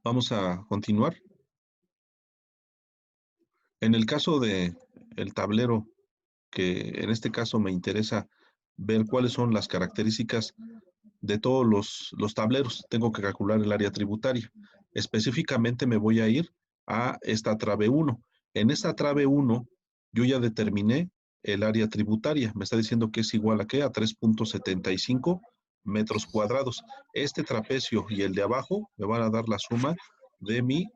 Vamos a continuar. En el caso de el tablero, que en este caso me interesa ver cuáles son las características de todos los tableros. Tengo que calcular el área tributaria. Específicamente me voy a ir a esta trave 1. En esta trave 1, yo ya determiné el área tributaria. Me está diciendo que es igual a ¿qué? A 3.75 metros cuadrados. Este trapecio y el de abajo me van a dar la suma de mi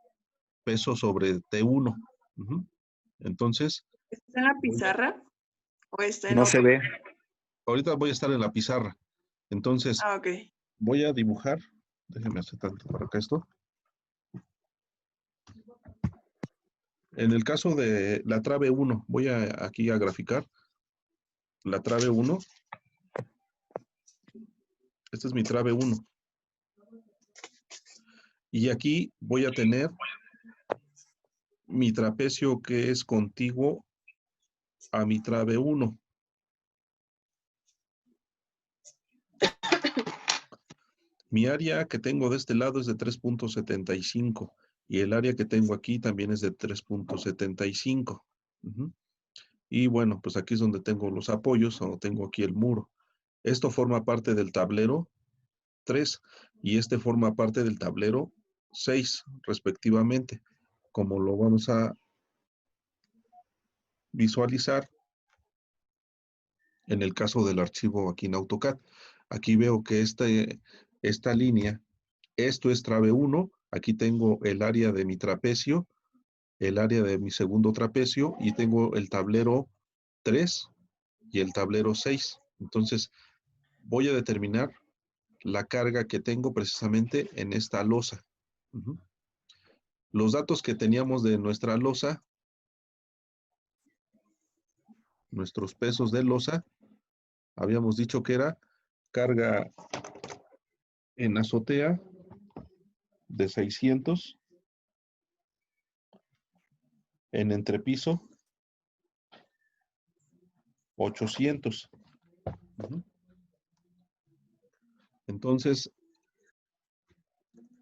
peso sobre T1. Entonces, ¿Está en la pizarra o está en No se otro? ve. ahorita voy a estar en la pizarra. Entonces, Ah, ok. voy a dibujar. Déjenme hacer tanto para acá esto. En el caso de la trave 1, voy aquí a graficar la trave 1. Esta es mi trave 1. Y aquí voy a tener mi trapecio que es contiguo a mi trave 1. Mi área que tengo de este lado es de 3.75 y el área que tengo aquí también es de 3.75. Y bueno, pues aquí es donde tengo los apoyos, o tengo aquí el muro. Esto forma parte del tablero 3 y este forma parte del tablero 6, respectivamente. Como lo vamos a visualizar en el caso del archivo aquí en AutoCAD. Aquí veo que esta línea, esto es trave 1, aquí tengo el área de mi trapecio, el área de mi segundo trapecio y tengo el tablero 3 y el tablero 6. Entonces, voy a determinar la carga que tengo precisamente en esta losa. Los datos que teníamos de nuestra losa, nuestros pesos de losa, habíamos dicho que era carga en azotea de 600, en entrepiso 800. Entonces,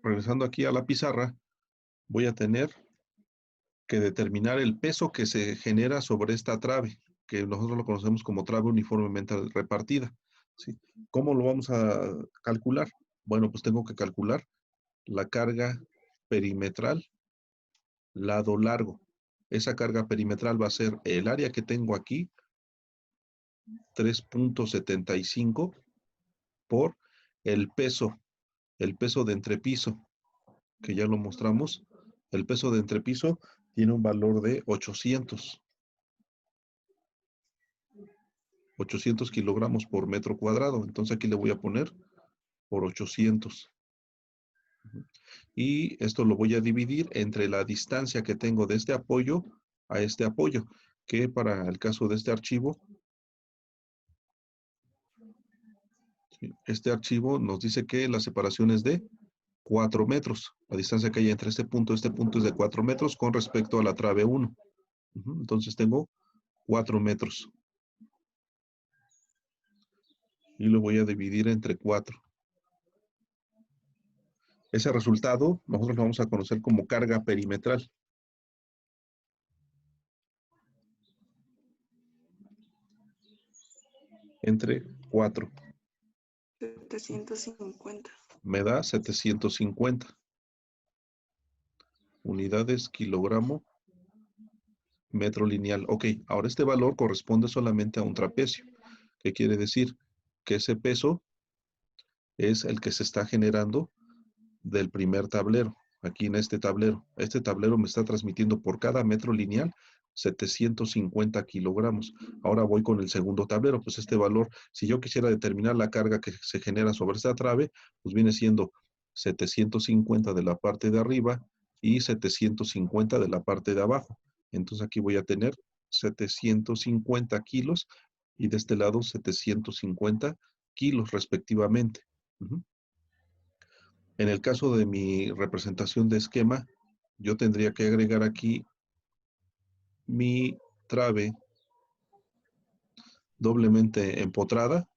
regresando aquí a la pizarra, voy a tener que determinar el peso que se genera sobre esta trave, que nosotros lo conocemos como trave uniformemente repartida. ¿Sí? ¿Cómo lo vamos a calcular? Bueno, pues tengo que calcular la carga perimetral lado largo. Esa carga perimetral va a ser el área que tengo aquí, 3.75, por el peso de entrepiso, que ya lo mostramos. El peso de entrepiso tiene un valor de 800 kilogramos por metro cuadrado. Entonces aquí le voy a poner por 800. Y esto lo voy a dividir entre la distancia que tengo de este apoyo a este apoyo, que para el caso de este archivo, este archivo nos dice que la separación es de 4 metros. La distancia que hay entre este punto y este punto es de 4 metros con respecto a la trave 1. Entonces tengo 4 metros. Y lo voy a dividir entre 4. Ese resultado nosotros lo vamos a conocer como carga perimetral. Entre 4. 750. Me da 750 unidades kilogramo metro lineal. Ok, ahora este valor corresponde solamente a un trapecio. ¿Qué quiere decir? Que ese peso es el que se está generando del primer tablero, aquí en este tablero. Este tablero me está transmitiendo por cada metro lineal 750 kilogramos. Ahora voy con el segundo tablero, pues este valor, si yo quisiera determinar la carga que se genera sobre esta trave, pues viene siendo 750 de la parte de arriba y 750 de la parte de abajo. Entonces aquí voy a tener 750 kilos y de este lado 750 kilos respectivamente. En el caso de mi representación de esquema, yo tendría que agregar aquí mi trave doblemente empotrada.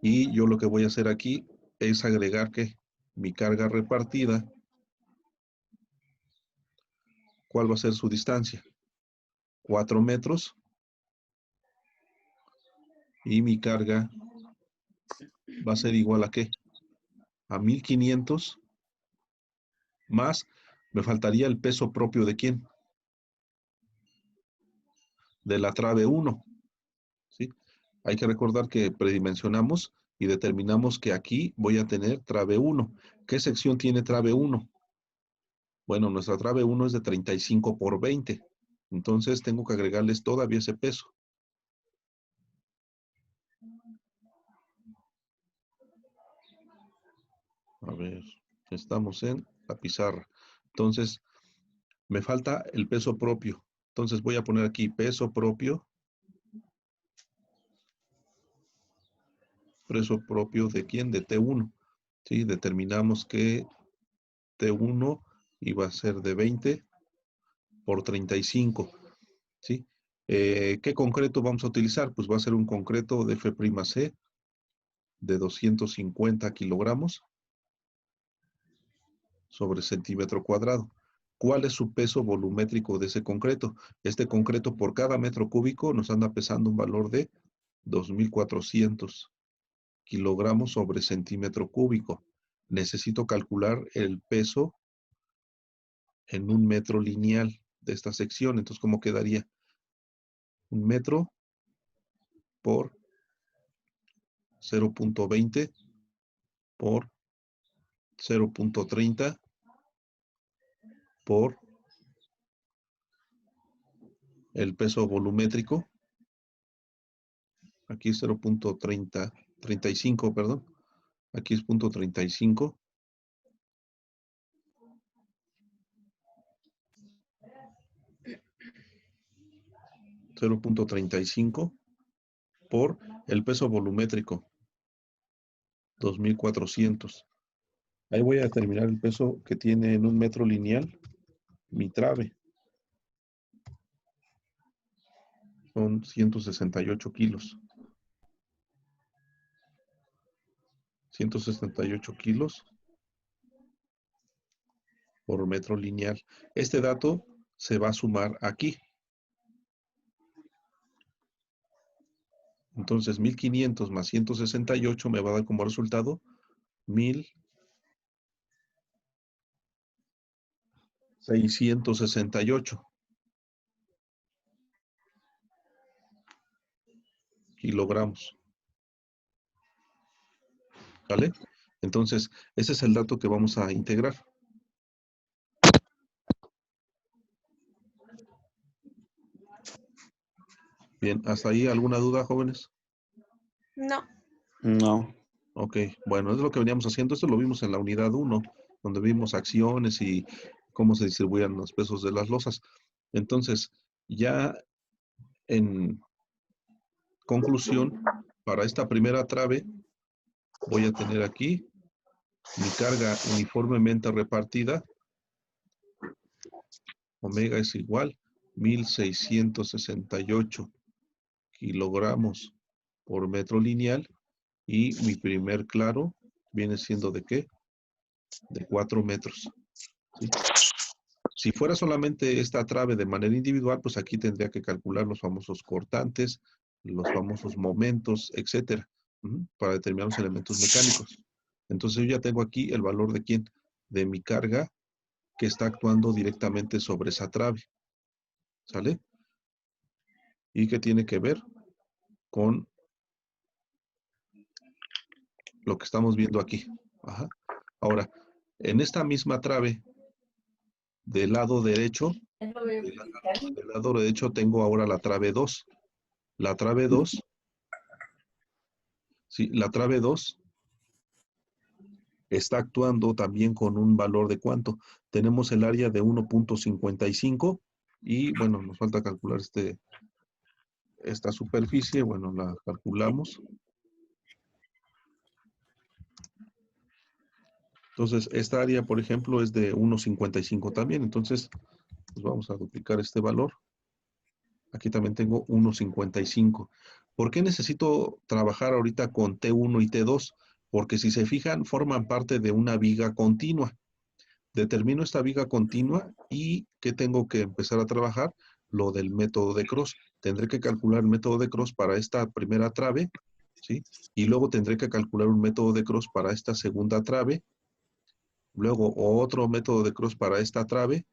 Y yo lo que voy a hacer aquí es agregar que mi carga repartida, ¿cuál va a ser su distancia? 4 metros. Y mi carga va a ser igual a ¿qué? A 1500 más, me faltaría el peso propio de ¿quién? De la trave 1, ¿sí? Hay que recordar que predimensionamos y determinamos que aquí voy a tener trave 1. ¿Qué sección tiene trave 1? Bueno, nuestra trave 1 es de 35 por 20. Entonces tengo que agregarles todavía ese peso. A ver, estamos en la pizarra. Entonces, me falta el peso propio. Entonces voy a poner aquí peso propio. Peso propio de quién? De T1. ¿Sí? Determinamos que T1 iba a ser de 20 por 35. ¿Sí? ¿Qué concreto vamos a utilizar? Pues va a ser un concreto de F'C de 250 kilogramos sobre centímetro cuadrado. ¿Cuál es su peso volumétrico de ese concreto? Este concreto por cada metro cúbico nos anda pesando un valor de 2400 kilogramos sobre centímetro cúbico. Necesito calcular el peso en un metro lineal de esta sección. Entonces, ¿cómo quedaría? Un metro por 0.20 por 0.30 por el peso volumétrico. Aquí es 0.35, perdón. Aquí es 0.35. .35 por el peso volumétrico, 2400. Ahí voy a determinar el peso que tiene en un metro lineal mi trave. Son 168 kilos. 168 kilos por metro lineal. Este dato se va a sumar aquí. Entonces, 1500 más 168 me va a dar como resultado 1668 kilogramos. ¿Vale? Entonces, ese es el dato que vamos a integrar. Bien, ¿hasta ahí alguna duda, jóvenes? No. No. Ok, bueno, es lo que veníamos haciendo. Esto lo vimos en la unidad 1, donde vimos acciones y cómo se distribuían los pesos de las losas. Entonces, ya en conclusión, para esta primera trave, voy a tener aquí mi carga uniformemente repartida. Omega es igual 1668 kilogramos por metro lineal. Y mi primer claro viene siendo ¿de qué? De 4 metros. ¿Sí? Si fuera solamente esta trave de manera individual, pues aquí tendría que calcular los famosos cortantes, los famosos momentos, etcétera, para determinar los elementos mecánicos. Entonces yo ya tengo aquí el valor de quién, de mi carga que está actuando directamente sobre esa trave. ¿Sale? Y que tiene que ver con lo que estamos viendo aquí. Ajá. Ahora, en esta misma trave, del lado derecho, tengo ahora la trave 2. La trave 2, sí, la trave 2 está actuando también con un valor de ¿cuánto? Tenemos el área de 1.55 y bueno, nos falta calcular esta superficie, bueno, la calculamos. Entonces, esta área, por ejemplo, es de 1.55 también, entonces, pues vamos a duplicar este valor. Aquí también tengo 1.55. ¿Por qué necesito trabajar ahorita con T1 y T2? porque si se fijan, forman parte de una viga continua. Determino esta viga continua y ¿qué tengo que empezar a trabajar? Lo del método de Cross. Tendré que calcular el método de Cross para esta primera trave, ¿sí? Y luego tendré que calcular un método de Cross para esta segunda trave, luego otro método de Cross para esta trave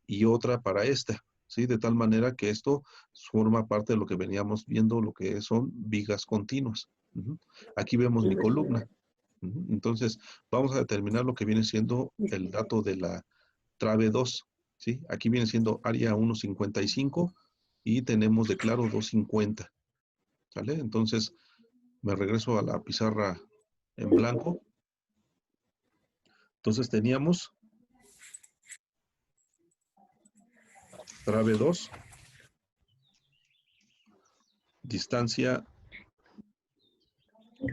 y otra para esta, ¿sí? De tal manera que esto forma parte de lo que veníamos viendo, lo que son vigas continuas. Aquí vemos mi columna. Entonces, vamos a determinar lo que viene siendo el dato de la trave 2, ¿sí? Aquí viene siendo área 1.55 y tenemos de claro 2.50, ¿sale? Entonces, me regreso a la pizarra en blanco. Entonces, teníamos trave 2, distancia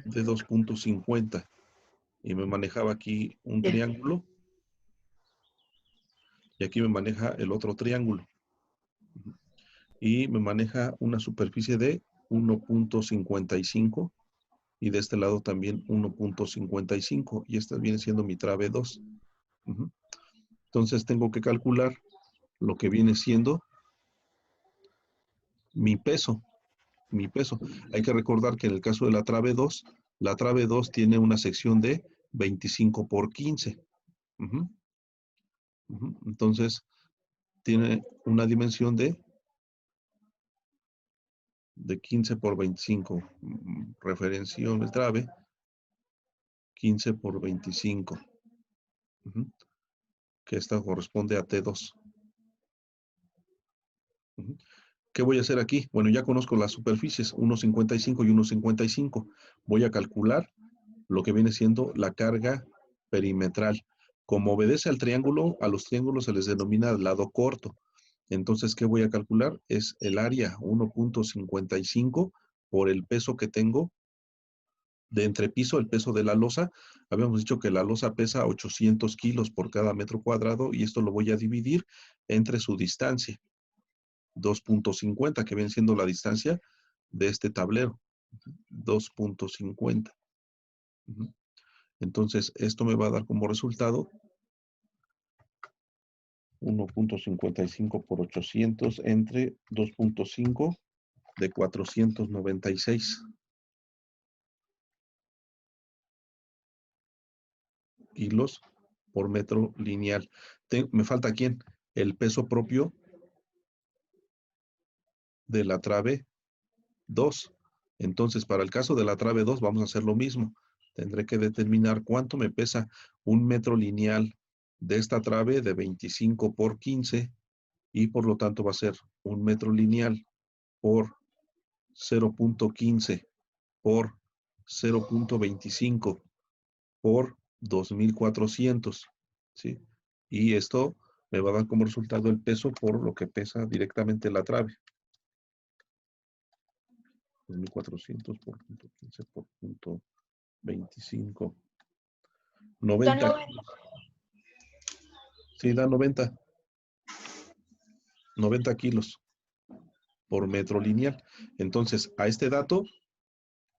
de 2.50 y me manejaba aquí un triángulo y aquí me maneja el otro triángulo y me maneja una superficie de 1.55 y de este lado también 1.55 y esta viene siendo mi trave 2. Entonces tengo que calcular lo que viene siendo mi peso. Mi peso. Hay que recordar que en el caso de la trave 2 tiene una sección de 25 por 15. Entonces tiene una dimensión de 15 por 25. Referencia de trave 15 por 25. Que esta corresponde a T2. ¿Qué voy a hacer aquí? Bueno, ya conozco las superficies, 1.55 y 1.55. Voy a calcular lo que viene siendo la carga perimetral. Como obedece al triángulo, a los triángulos se les denomina lado corto. Entonces, ¿qué voy a calcular? Es el área 1.55 por el peso que tengo de entrepiso, el peso de la losa. Habíamos dicho que la losa pesa 800 kilos por cada metro cuadrado y esto lo voy a dividir entre su distancia. 2.50, que viene siendo la distancia de este tablero. 2.50. Entonces, esto me va a dar como resultado 1.55 por 800 entre 2.5 de 496 kilos por metro lineal. Me falta ¿quién? El peso propio de la trave 2. Entonces, para el caso de la trave 2 vamos a hacer lo mismo. Tendré que determinar cuánto me pesa un metro lineal de esta trave de 25 por 15 y por lo tanto va a ser un metro lineal por 0.15 por 0.25 por 2.400, ¿sí? Y esto me va a dar como resultado el peso por lo que pesa directamente la trave. 2.400 por 0.15 por 0.25. 90. Sí, da 90. 90 kilos por metro lineal. Entonces, a este dato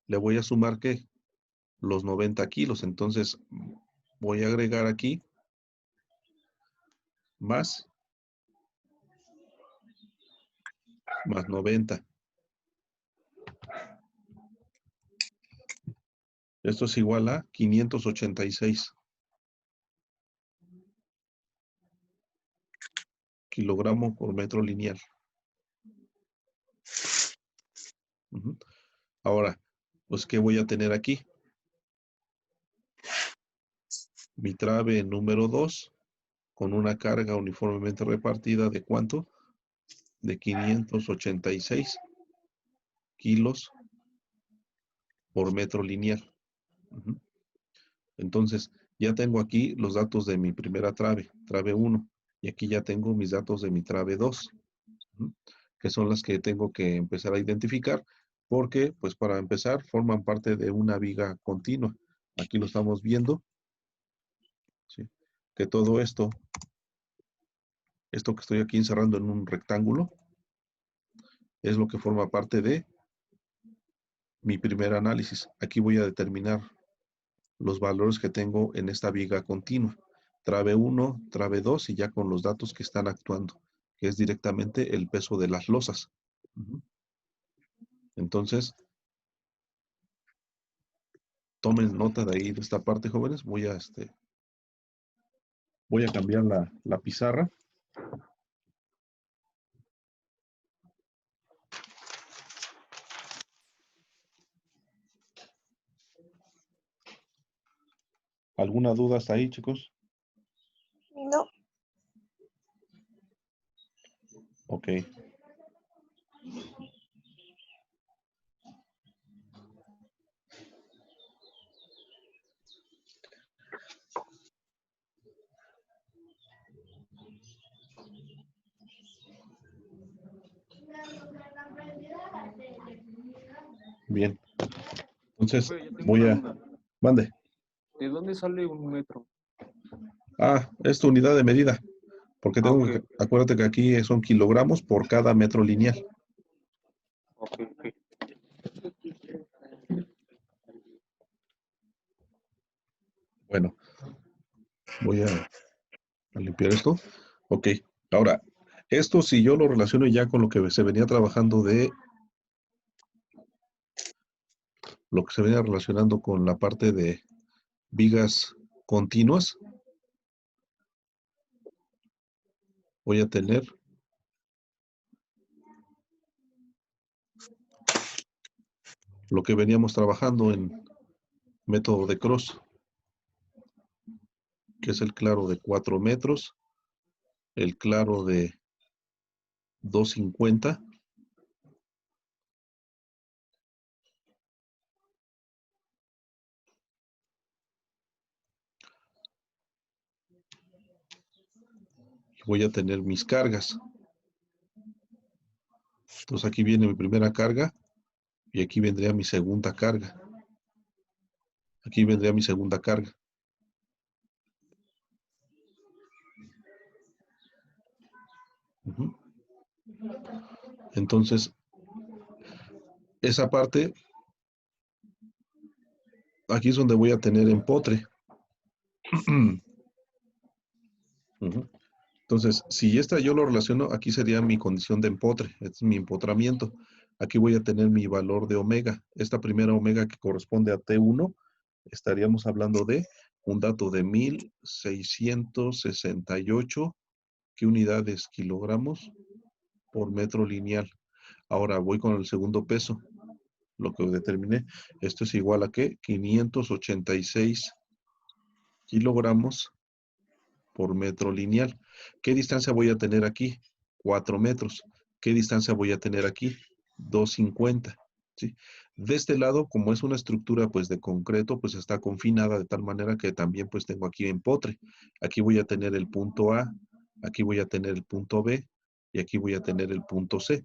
le voy a sumar ¿qué? Los 90 kilos. Entonces, voy a agregar aquí más 90. Esto es igual a 586 kilogramos por metro lineal. Ahora, pues, ¿qué voy a tener aquí? Mi trave número 2 con una carga uniformemente repartida de ¿cuánto? De 586 kilos por metro lineal. Entonces, ya tengo aquí los datos de mi primera trave, trave 1, y aquí ya tengo mis datos de mi trave 2, que son las que tengo que empezar a identificar, porque, pues para empezar, forman parte de una viga continua. Aquí lo estamos viendo, ¿sí? Que todo esto que estoy aquí encerrando en un rectángulo, es lo que forma parte de mi primer análisis. Aquí voy a determinar los valores que tengo en esta viga continua. Trave 1, trave 2 y ya con los datos que están actuando, que es directamente el peso de las losas. Entonces, tomen nota de ahí de esta parte, jóvenes. Voy a cambiar la pizarra. ¿Alguna duda hasta ahí, chicos? No. Ok. Bien. Entonces, Profe, yo tengo voy una a... duda. Mande. ¿De dónde sale un metro? Ah, es tu unidad de medida. Porque tengo Ok, que... Acuérdate que aquí son kilogramos por cada metro lineal. ok, ok. Bueno, voy a limpiar esto. Ok. Ahora, esto si yo lo relaciono ya con lo que se venía trabajando de... Lo que se venía relacionando con la parte de vigas continuas. Voy a tener lo que veníamos trabajando en método de Cross, que es el claro de 4 metros, el claro de 250, y voy a tener mis cargas. Entonces aquí viene mi primera carga y aquí vendría mi segunda carga. Aquí vendría mi segunda carga. Entonces, esa parte, aquí es donde voy a tener empotre. Entonces, si esta yo lo relaciono, aquí sería mi condición de empotre, este es mi empotramiento. Aquí voy a tener mi valor de omega. Esta primera omega que corresponde a T1, estaríamos hablando de un dato de 1668, ¿qué unidades? Kilogramos por metro lineal. Ahora voy con el segundo peso, lo que determiné. Esto es igual a ¿qué? 586 kilogramos por metro lineal. ¿Qué distancia voy a tener aquí? 4 metros. ¿Qué distancia voy a tener aquí? 250. ¿Sí? De este lado, como es una estructura pues de concreto, pues está confinada de tal manera que también pues tengo aquí empotre. Aquí voy a tener el punto A, aquí voy a tener el punto B y aquí voy a tener el punto C.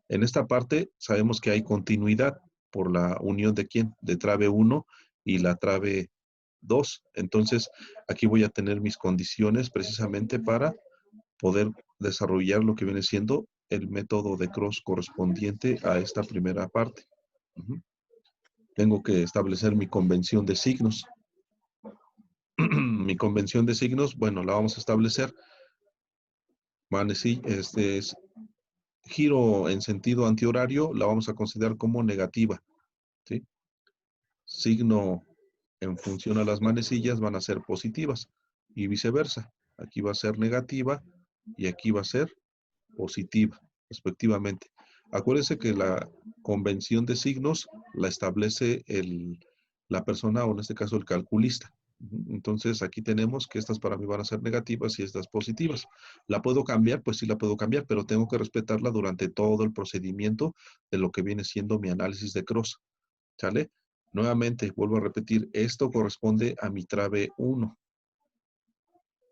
En esta parte sabemos que hay continuidad por la unión de quién, de trave 1 y la trave 2. Entonces, aquí voy a tener mis condiciones precisamente para poder desarrollar lo que viene siendo el método de cross correspondiente a esta primera parte. Tengo que establecer mi convención de signos. Mi convención de signos, bueno, la vamos a establecer. Este es giro en sentido antihorario, la vamos a considerar como negativa. ¿Sí? Signo en función a las manecillas van a ser positivas y viceversa. Aquí va a ser negativa y aquí va a ser positiva, respectivamente. Acuérdense que la convención de signos la establece la persona, o en este caso el calculista. Entonces aquí tenemos que estas para mí van a ser negativas y estas positivas. ¿La puedo cambiar? Pues sí la puedo cambiar, pero tengo que respetarla durante todo el procedimiento de lo que viene siendo mi análisis de cross. ¿Sale? Nuevamente, vuelvo a repetir, esto corresponde a mi trave 1.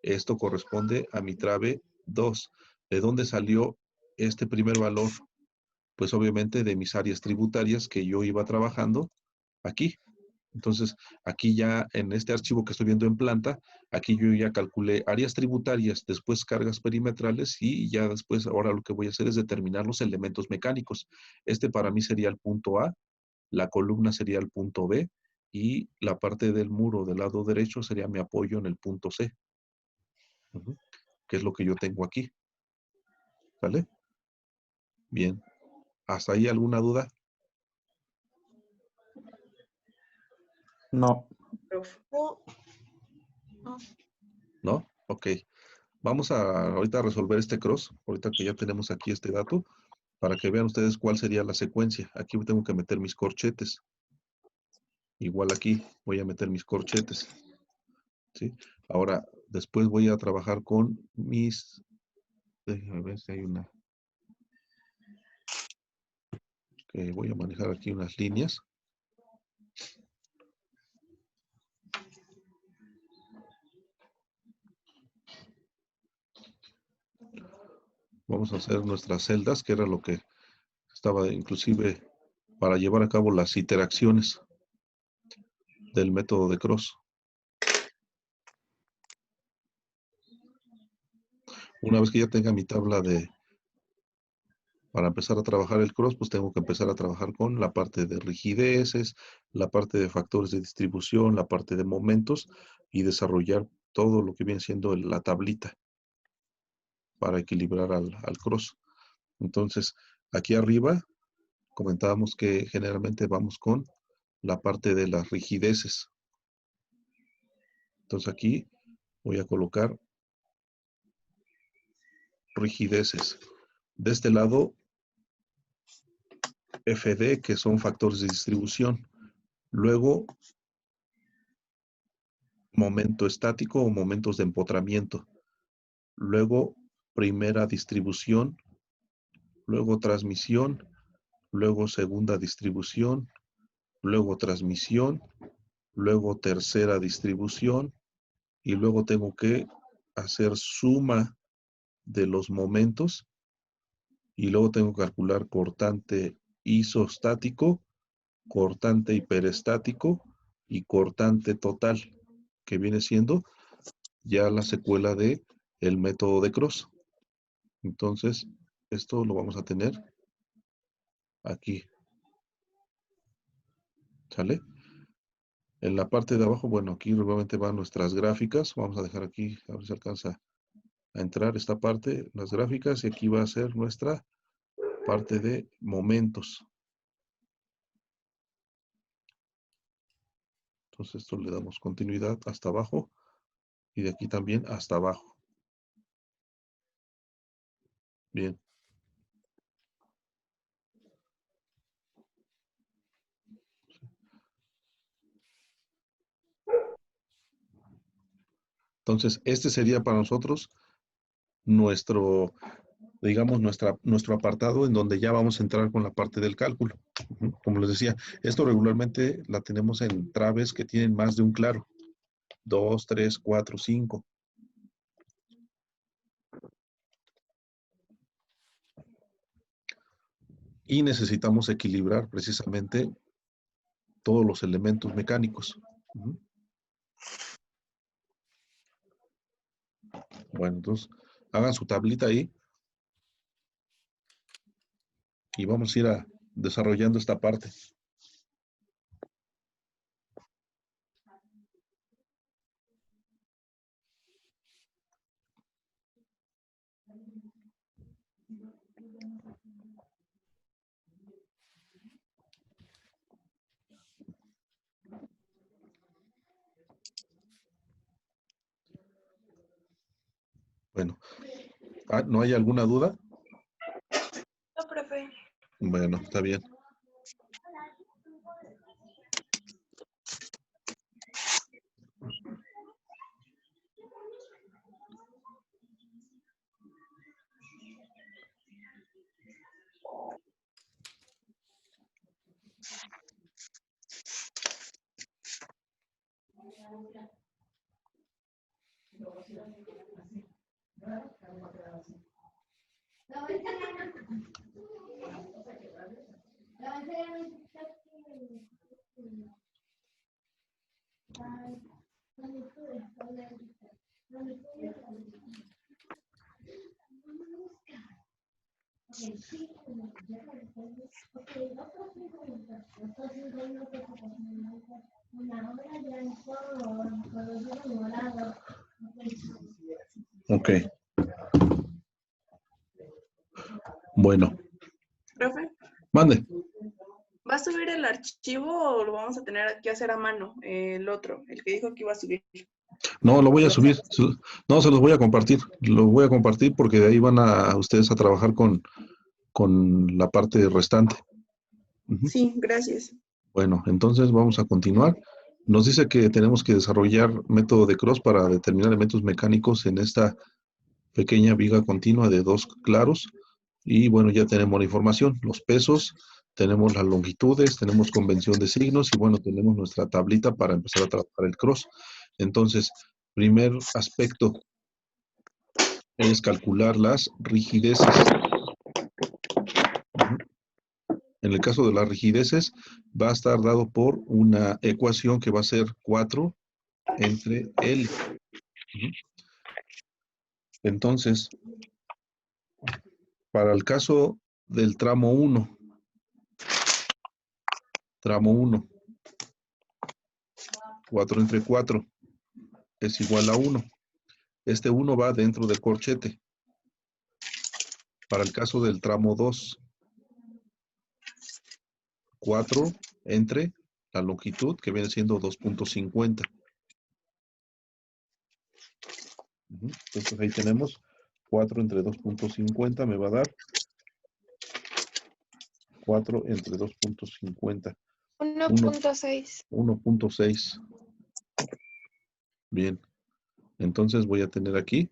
Esto corresponde a mi trave 2. ¿De dónde salió este primer valor? Pues obviamente de mis áreas tributarias que yo iba trabajando aquí. Entonces, aquí ya en este archivo que estoy viendo en planta, aquí yo ya calculé áreas tributarias, después cargas perimetrales y ya después ahora lo que voy a hacer es determinar los elementos mecánicos. Este para mí sería el punto A, la columna sería el punto B y la parte del muro del lado derecho sería mi apoyo en el punto C, que es lo que yo tengo aquí. ¿Vale? Bien. ¿Hasta ahí alguna duda? No. Profe. No. ¿No? Ok. Vamos a ahorita resolver este cross, ahorita que ya tenemos aquí este dato, para que vean ustedes cuál sería la secuencia. Aquí tengo que meter mis corchetes. Igual aquí voy a meter mis corchetes. ¿Sí? Ahora, después voy a trabajar con mis... Déjame ver si hay una... Que voy a manejar aquí unas líneas. Vamos a hacer nuestras celdas, que era lo que estaba inclusive para llevar a cabo las interacciones del método de cross. Una vez que ya tenga mi tabla para empezar a trabajar el cross, pues tengo que empezar a trabajar con la parte de rigideces, la parte de factores de distribución, la parte de momentos y desarrollar todo lo que viene siendo la tablita para equilibrar al cross. Entonces, aquí arriba comentábamos que generalmente vamos con la parte de las rigideces. Entonces aquí voy a colocar rigideces. De este lado, FD, que son factores de distribución. Luego, momento estático o momentos de empotramiento. Luego, primera distribución. Luego, transmisión. Luego, segunda distribución. Luego, transmisión. Luego, tercera distribución. Y luego tengo que hacer suma de los momentos. Y luego tengo que calcular cortante isostático, cortante hiperestático y cortante total, que viene siendo ya la secuela de el método de Cross. Entonces, esto lo vamos a tener aquí. ¿Sale? En la parte de abajo, bueno, aquí nuevamente van nuestras gráficas. Vamos a dejar aquí, a ver si alcanza a entrar esta parte, las gráficas, y aquí va a ser nuestra parte de momentos. Entonces, esto le damos continuidad hasta abajo y de aquí también hasta abajo. Bien. Entonces, este sería para nosotros nuestro, digamos, nuestro apartado en donde ya vamos a entrar con la parte del cálculo. Como les decía, esto regularmente la tenemos en traves que tienen más de un claro. 2, 3, 4, 5. Y necesitamos equilibrar precisamente todos los elementos mecánicos. Bueno, entonces hagan su tablita ahí y vamos a ir desarrollando esta parte. Bueno, ¿no hay alguna duda? No, profe. Bueno, está bien. Ok. Bueno, Profe, mande. ¿va a subir el archivo o lo vamos a tener que hacer a mano? El otro, el que dijo que iba a subir. No, lo voy a subir. No, se los voy a compartir. Lo voy a compartir porque de ahí van a ustedes a trabajar con la parte restante. Ujú. Sí, gracias. Bueno, entonces vamos a continuar. Nos dice que tenemos que desarrollar método de Cross para determinar elementos mecánicos en esta pequeña viga continua de 2 claros. Y bueno, ya tenemos la información, los pesos, tenemos las longitudes, tenemos convención de signos y bueno, tenemos nuestra tablita para empezar a trabajar el cross. Entonces, primer aspecto es calcular las rigideces. Ujú. En el caso de las rigideces, va a estar dado por una ecuación que va a ser 4 entre L. Ujú. Entonces, para el caso del tramo 1, 4 entre 4 es igual a 1. Este 1 va dentro del corchete. Para el caso del tramo 2, 4 entre la longitud, que viene siendo 2.50. Entonces ahí tenemos 4 entre 2.50 me va a dar 4 entre 2.50. 1.6. 1.6. Bien. Entonces voy a tener aquí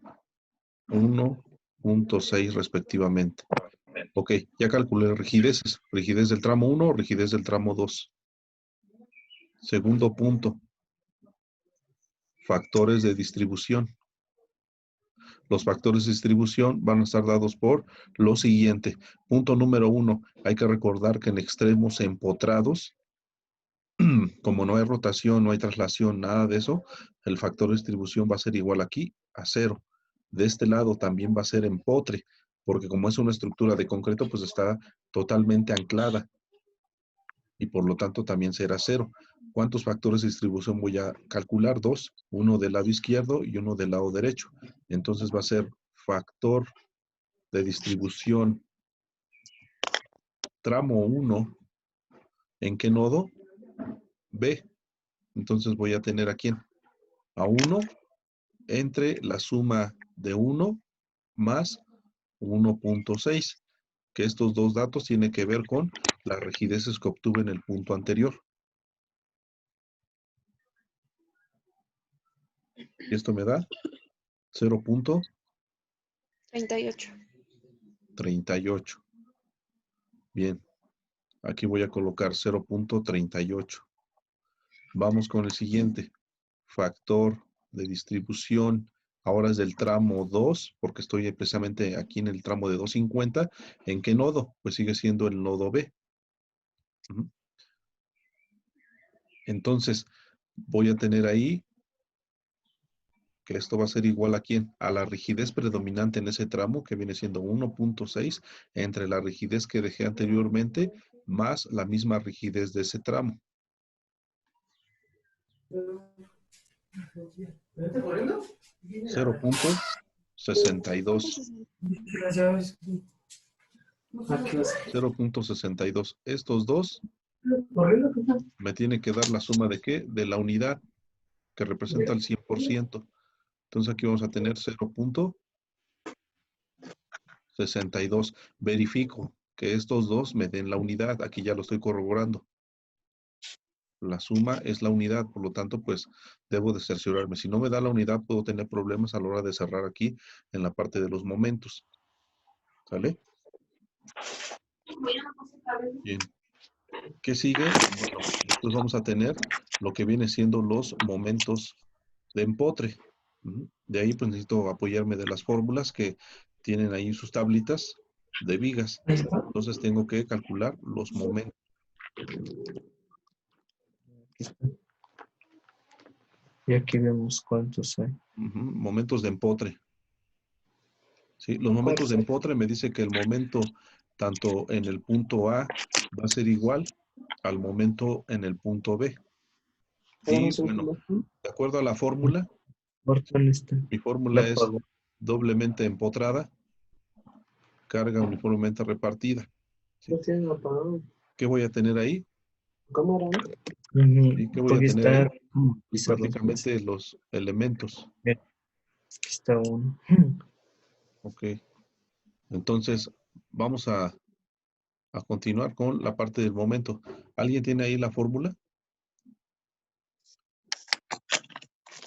1.6 respectivamente. Ok, ya calculé rigideces. Rigidez del tramo 1, rigidez del tramo 2. Segundo punto. Factores de distribución. Los factores de distribución van a estar dados por lo siguiente. Punto número 1. Hay que recordar que en extremos empotrados, como no hay rotación, no hay traslación, nada de eso, el factor de distribución va a ser igual aquí a 0. De este lado también va a ser empotre, porque como es una estructura de concreto, pues está totalmente anclada y por lo tanto también será 0. ¿Cuántos factores de distribución voy a calcular? 2, uno del lado izquierdo y uno del lado derecho. Entonces va a ser factor de distribución tramo 1. ¿En qué nodo? B. Entonces voy a tener aquí a 1 entre la suma de 1 más 1.6, que estos dos datos tienen que ver con las rigideces que obtuve en el punto anterior. Y esto me da 0.38. 38. Bien, aquí voy a colocar 0.38. Vamos con el siguiente. Factor de distribución. Ahora es del tramo 2, porque estoy precisamente aquí en el tramo de 250. ¿En qué nodo? Pues sigue siendo el nodo B. Entonces, voy a tener ahí que esto va a ser igual a ¿quién? A la rigidez predominante en ese tramo, que viene siendo 1.6, entre la rigidez que dejé anteriormente, más la misma rigidez de ese tramo. ¿Cuánto? 0.62. 0.62. Estos dos me tienen que dar la suma de ¿qué? De la unidad, que representa el 100%. Entonces aquí vamos a tener 0.62. Verifico que estos dos me den la unidad. Aquí ya lo estoy corroborando. La suma es la unidad, por lo tanto, pues debo de cerciorarme. Si no me da la unidad, puedo tener problemas a la hora de cerrar aquí en la parte de los momentos. ¿Sale? Bien. ¿Qué sigue? Bueno, después vamos a tener lo que viene siendo los momentos de empotre. De ahí pues necesito apoyarme de las fórmulas que tienen ahí sus tablitas de vigas. Entonces tengo que calcular los momentos. Y aquí vemos cuántos hay. Momentos de empotre. ¿sí? Los momentos de empotre me dice que el momento tanto en el punto A va a ser igual al momento en el punto B. Y bueno, de acuerdo a la fórmula, mi fórmula es doblemente empotrada, carga uniformemente repartida. ¿Sí? ¿Qué voy a tener ahí? ¿Sí? ¿Qué voy a tener ahí? Prácticamente los elementos. Aquí está uno. Ok. Entonces, vamos a continuar con la parte del momento. ¿Alguien tiene ahí la fórmula?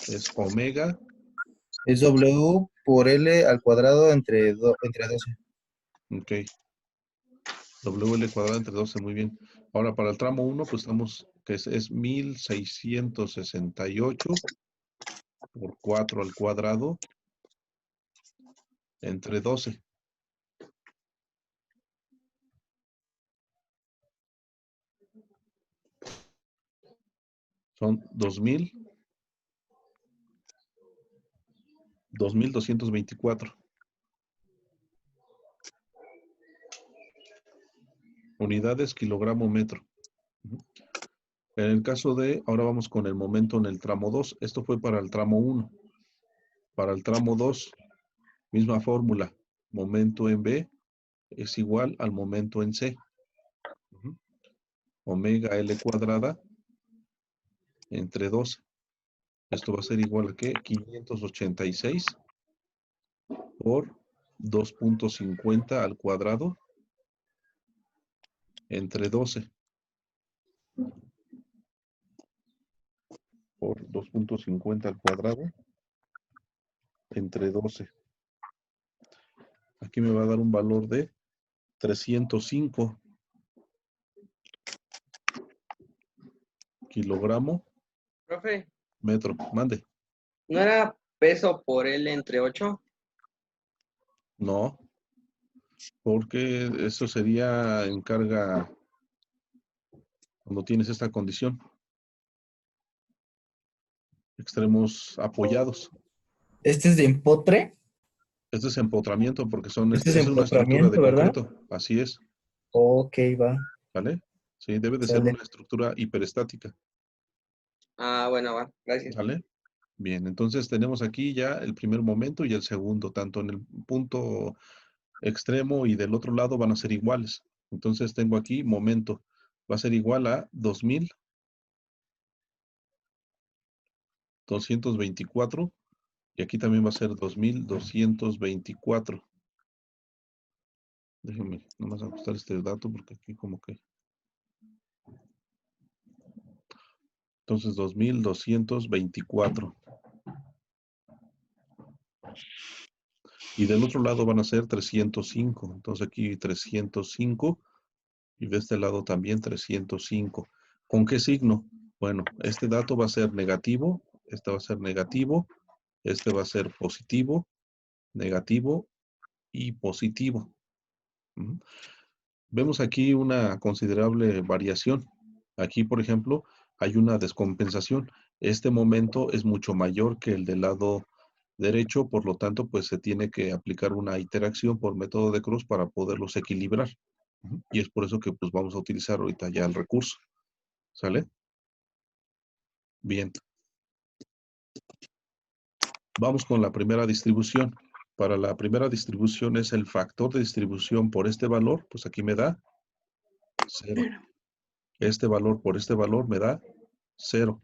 Es omega. Es W por L al cuadrado entre 12. Ok. WL cuadrado entre 12, muy bien. Ahora, para el tramo 1, pues estamos, que es 1668 por 4 al cuadrado entre 12. Son 2224 unidades kilogramo metro. En el caso de, ahora vamos con el momento en el tramo 2. Esto fue para el tramo 1. Para el tramo 2, misma fórmula. Momento en B es igual al momento en C. Omega L cuadrada entre 12. Esto va a ser igual a ¿qué? 586 por 2.50 al cuadrado entre 12. Por 2.50 al cuadrado entre 12. Aquí me va a dar un valor de 305 kilogramo Profe, metro. Mande. ¿no era peso por L entre 8? No, porque eso sería en carga cuando tienes esta condición. Extremos apoyados. Este es de empotre. Este es empotramiento porque Este es es una estructura de empotramiento, ¿verdad? concreto. Así es. Ok, va. ¿Vale? Sí, debe de ser Sale. una estructura hiperestática. Ah, bueno, va, gracias. ¿Vale? Bien, entonces tenemos aquí ya el primer momento y el segundo, tanto en el punto extremo y del otro lado van a ser iguales. Entonces tengo aquí momento, va a ser igual a 2224 y aquí también va a ser 2224. Déjenme nomás ajustar este dato porque aquí como que... Entonces 2224. Y del otro lado van a ser 305. Entonces aquí 305 y de este lado también 305. ¿Con qué signo? Bueno, este dato va a ser negativo, este va a ser negativo, este va a ser positivo, negativo y positivo. Vemos aquí una considerable variación. Aquí, por ejemplo, hay una descompensación. Este momento es mucho mayor que el del lado derecho, por lo tanto, pues se tiene que aplicar una interacción por método de Cruz para poderlos equilibrar. Y es por eso que pues vamos a utilizar ahorita ya el recurso. ¿Sale? Bien. Vamos con la primera distribución. Para la primera distribución es el factor de distribución por este valor, pues aquí me da 0. Este valor por este valor me da 0.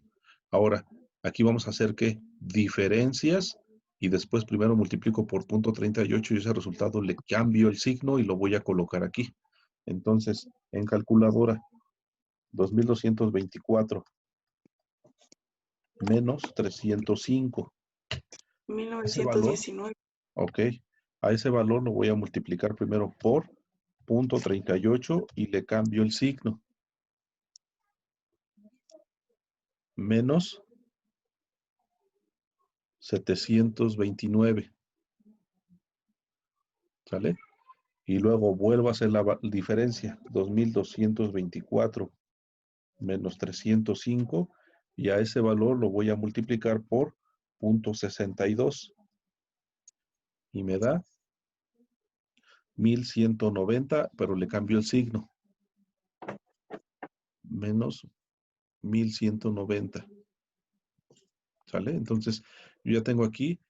Ahora, aquí vamos a hacer ¿qué? Diferencias y después primero multiplico por 0.38 y ese resultado le cambio el signo y lo voy a colocar aquí. Entonces, en calculadora, 2224 menos 305. Ese valor, 1919. ok, a ese valor lo voy a multiplicar primero por 0.38 y le cambio el signo. Menos 729. ¿Sale? Y luego vuelvo a hacer la diferencia. 2224 menos 305. Y a ese valor lo voy a multiplicar por 0.62. Y me da 1190, pero le cambio el signo. Menos 1190. ¿Sale? Entonces, yo ya tengo aquí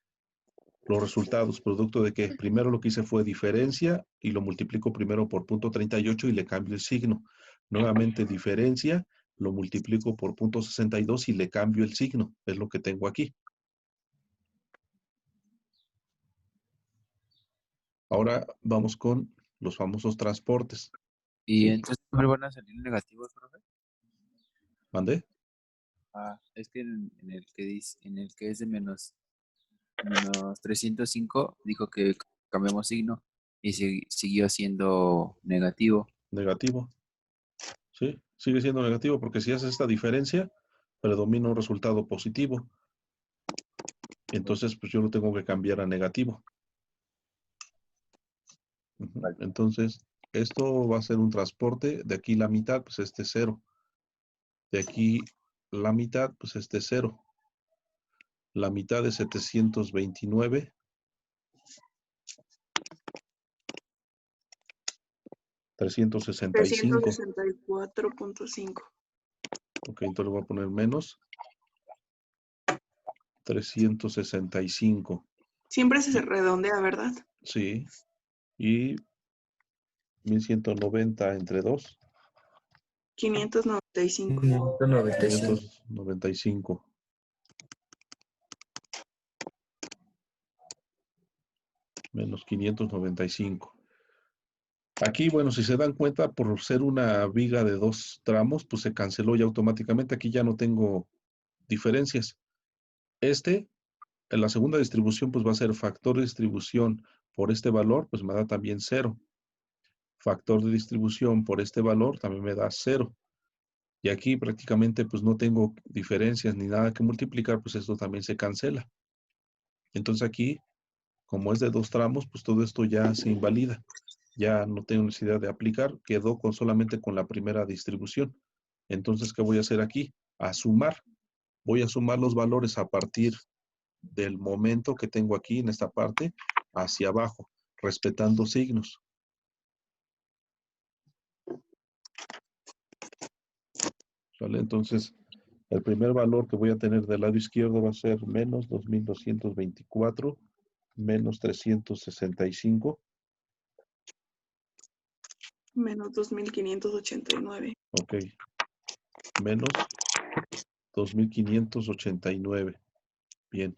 los resultados, producto de que primero lo que hice fue diferencia y lo multiplico primero por 0.38 y le cambio el signo. Nuevamente diferencia, lo multiplico por 0.62 y le cambio el signo. Es lo que tengo aquí. Ahora vamos con los famosos transportes. Y Sí. entonces siempre van a salir negativos, profe. ¿Mandé? Es que en el que dice, en el que es de menos 305, dijo que cambiamos signo y siguió siendo negativo. Negativo. Sí, sigue siendo negativo porque si haces esta diferencia, predomina un resultado positivo. Entonces, pues yo lo tengo que cambiar a negativo. Vale. Entonces, esto va a ser un transporte. De aquí la mitad, pues este es 0. De aquí la mitad, pues este es 0. La mitad de 729. 365. 364.5. Ok, entonces le voy a poner menos 365. Siempre se redondea, ¿verdad? Sí. Y 1190 entre 2. 595. 595. Menos 595. Aquí, bueno, si se dan cuenta, por ser una viga de 2 tramos, pues se canceló ya automáticamente. Aquí ya no tengo diferencias. En la segunda distribución, pues va a ser factor de distribución por este valor, pues me da también 0. Factor de distribución por este valor también me da 0. Y aquí prácticamente pues no tengo diferencias ni nada que multiplicar, pues esto también se cancela. Entonces aquí, como es de 2 tramos, pues todo esto ya se invalida. Ya no tengo necesidad de aplicar, quedó solamente con la primera distribución. Entonces, ¿qué voy a hacer aquí? A sumar. Voy a sumar los valores a partir del momento que tengo aquí en esta parte hacia abajo, respetando signos. ¿Vale? Entonces, el primer valor que voy a tener del lado izquierdo va a ser menos 2224 menos 365. Menos 2589. Ok. Menos 2589. Bien.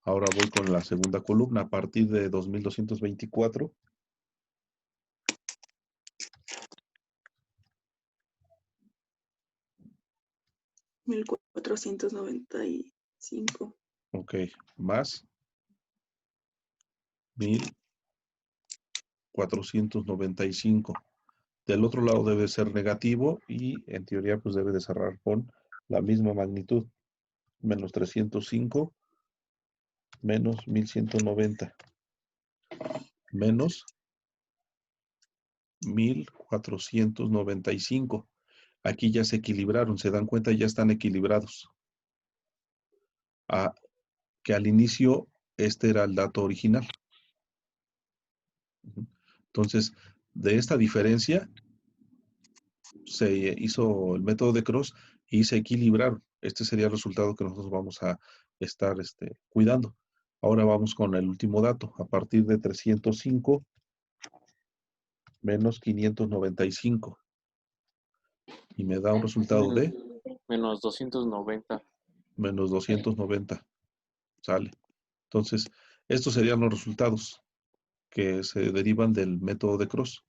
Ahora voy con la segunda columna a partir de 2224. $1,495. Ok. Más 1,495. Del otro lado debe ser negativo y en teoría pues debe de cerrar con la misma magnitud. Menos 305 menos 1,190 menos 1,495. Aquí ya se equilibraron, se dan cuenta, ya están equilibrados. Que al inicio este era el dato original. Entonces, de esta diferencia se hizo el método de Cross y se equilibraron. Este sería el resultado que nosotros vamos a estar cuidando. Ahora vamos con el último dato. A partir de 305 menos 595. Y me da un resultado de Menos 290. menos 290. Sale. Entonces, estos serían los resultados que se derivan del método de Cross.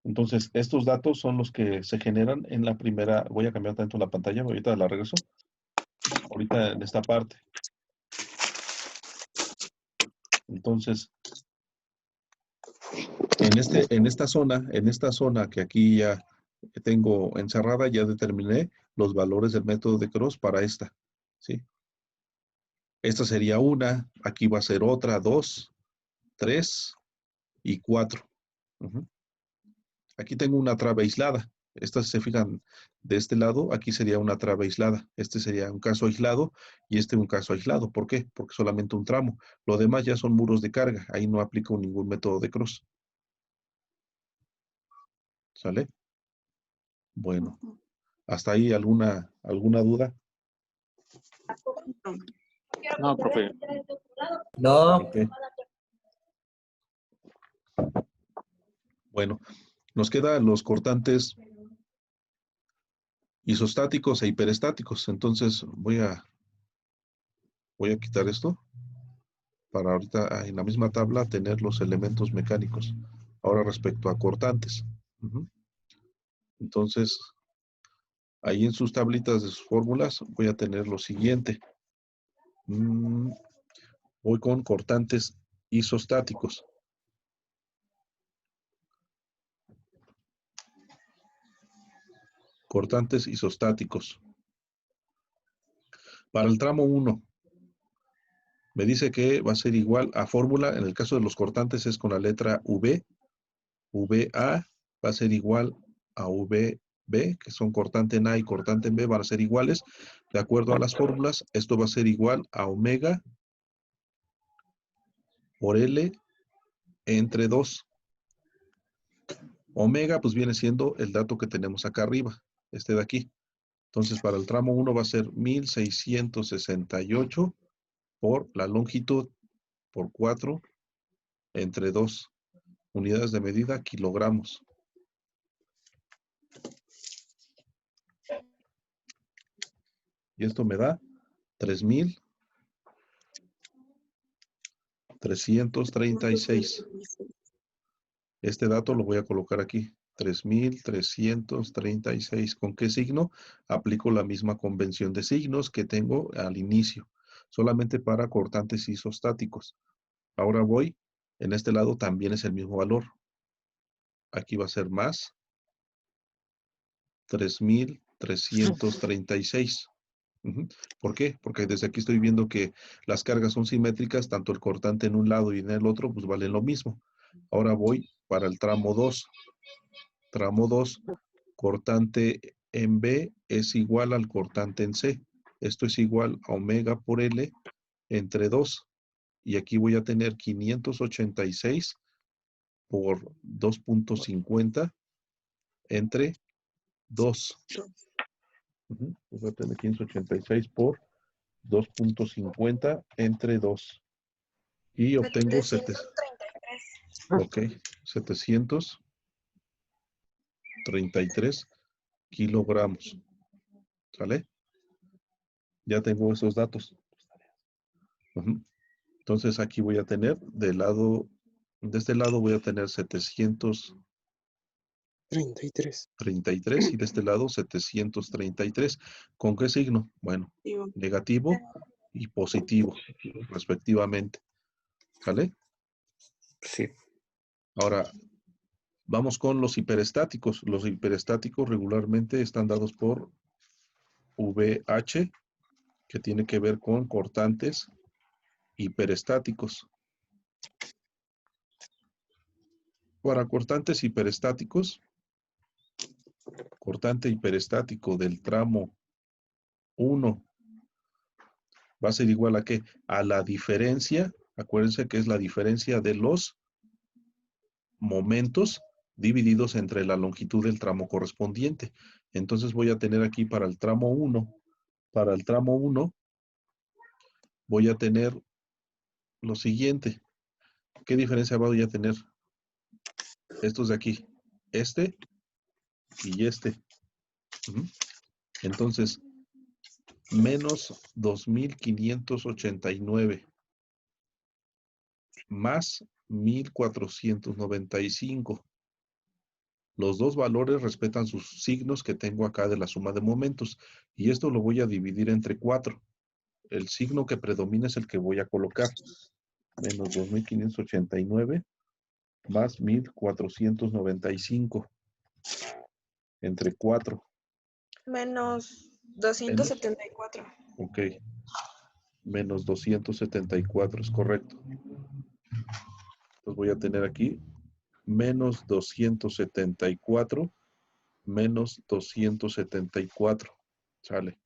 Entonces, estos datos son los que se generan en la primera. Voy a cambiar tanto la pantalla, ahorita la regreso. Ahorita en esta parte. Entonces, en esta zona que aquí ya tengo encerrada, ya determiné los valores del método de Cross para esta. ¿Sí? Esta sería una, aquí va a ser otra, 2, 3 y 4. Aquí tengo una traba aislada. Estas, se fijan, de este lado, aquí sería una traba aislada. Este sería un caso aislado y este un caso aislado. ¿Por qué? Porque solamente un tramo. Lo demás ya son muros de carga. Ahí no aplico ningún método de cross. ¿Sale? Bueno, hasta ahí alguna duda. No, profe. No, Ok. Bueno, nos quedan los cortantes isostáticos e hiperestáticos. Entonces voy a quitar esto para ahorita en la misma tabla tener los elementos mecánicos. Ahora respecto a cortantes. Ujú. Entonces, ahí en sus tablitas de sus fórmulas voy a tener lo siguiente. Voy con cortantes isostáticos. Cortantes isostáticos. Para el tramo 1, me dice que va a ser igual a fórmula, en el caso de los cortantes es con la letra V, VA va a ser igual a VB, que son cortante en A y cortante en B, van a ser iguales. De acuerdo a las fórmulas, esto va a ser igual a omega por L entre 2. Omega, pues viene siendo el dato que tenemos acá arriba, este de aquí. Entonces, para el tramo 1 va a ser 1668 por la longitud por 4 entre 2. Unidades de medida, kilogramos. Y esto me da 3.336. Este dato lo voy a colocar aquí. 3.336. ¿Con qué signo? Aplico la misma convención de signos que tengo al inicio. Solamente para cortantes isostáticos. Ahora voy. En este lado también es el mismo valor. Aquí va a ser más 3.336. ¿Por qué? Porque desde aquí estoy viendo que las cargas son simétricas, tanto el cortante en un lado y en el otro, pues valen lo mismo. Ahora voy para el tramo 2. Tramo 2, cortante en B es igual al cortante en C. Esto es igual a omega por L entre 2. Y aquí voy a tener 586 por 2.50 entre 2. Voy a tener 586 por 2.50 entre 2. Y obtengo 733 kilogramos. ¿Sale? Ya tengo esos datos. Entonces aquí voy a tener de este lado voy a tener 733 y de este lado 733. ¿Con qué signo? Bueno, negativo y positivo, respectivamente. ¿Sale? Sí. Ahora, vamos con los hiperestáticos. Los hiperestáticos regularmente están dados por VH, que tiene que ver con cortantes hiperestáticos. Para cortantes hiperestáticos, cortante hiperestático del tramo 1 va a ser igual a ¿qué? A la diferencia, acuérdense que es la diferencia de los momentos divididos entre la longitud del tramo correspondiente. Entonces voy a tener aquí para el tramo 1, voy a tener lo siguiente. ¿Qué diferencia voy a tener? Estos de aquí, este y este. Entonces, menos 2.589 más 1.495. Los dos valores respetan sus signos que tengo acá de la suma de momentos. Y esto lo voy a dividir entre 4. El signo que predomina es el que voy a colocar. Menos 2.589 más 1.495 entre 4. Menos 274. Ok. Menos 274, es correcto. Entonces voy a tener aquí menos 274 menos 274. Sale.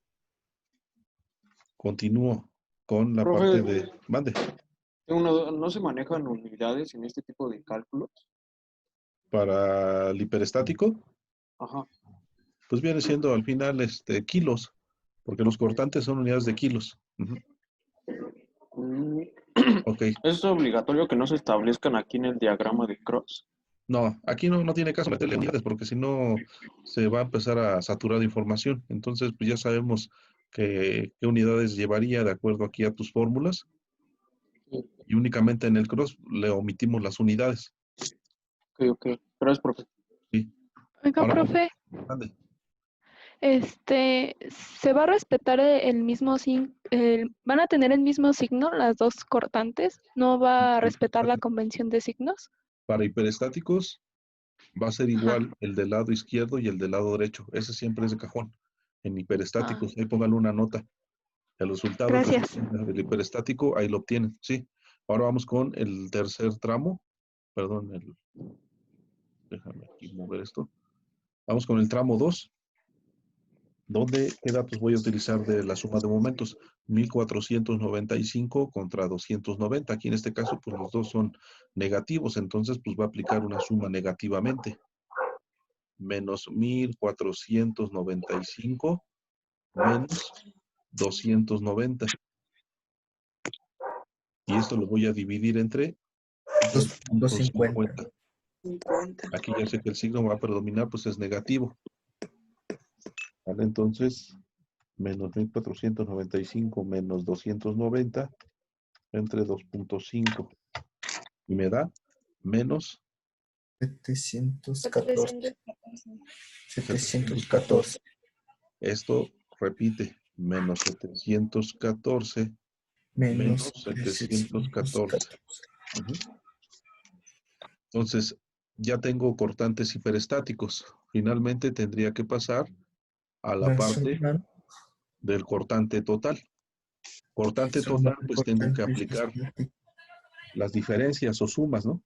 Continúo con la Profe. parte de... Mande. ¿No se manejan unidades en este tipo de cálculos? Para el hiperestático, Ajá. pues viene siendo al final kilos, porque los cortantes son unidades de kilos. Ujú. Mm, Ok. ¿Es obligatorio que no se establezcan aquí en el diagrama de Cross? No, aquí no tiene caso meterle unidades, porque si no se va a empezar a saturar de información. Entonces, pues ya sabemos qué unidades llevaría de acuerdo aquí a tus fórmulas. Y únicamente en el cross le omitimos las unidades. Ok. Gracias, profe. Sí. Oiga, Ahora, profe, mande. ¿se va a respetar el mismo van a tener el mismo signo las dos cortantes? ¿No va a respetar la convención de signos? Para hiperestáticos va a ser Ajá. igual el del lado izquierdo y el del lado derecho. Ese siempre es de cajón. En hiperestáticos, ahí póngale una nota. El resultado que se Gracias. obtenga del hiperestático, ahí lo obtienen. Sí. Ahora vamos con el tercer tramo. Perdón, déjame aquí mover esto. Vamos con el tramo 2. ¿Qué datos voy a utilizar de la suma de momentos? 1495 contra 290. Aquí en este caso, pues los dos son negativos, entonces pues va a aplicar una suma negativamente. Menos 1495 menos 290. Y esto lo voy a dividir entre 2.50. 50. Aquí ya sé que el signo va a predominar, pues es negativo. ¿Vale? Entonces, menos 1495 menos 290 entre 2.5. Y me da menos 714. 714. Esto repite, menos 714 menos 714. Ujú. Entonces, ya tengo cortantes hiperestáticos. Finalmente tendría que pasar a la parte del cortante total. Cortante total, pues tengo que aplicar las diferencias o sumas, ¿no?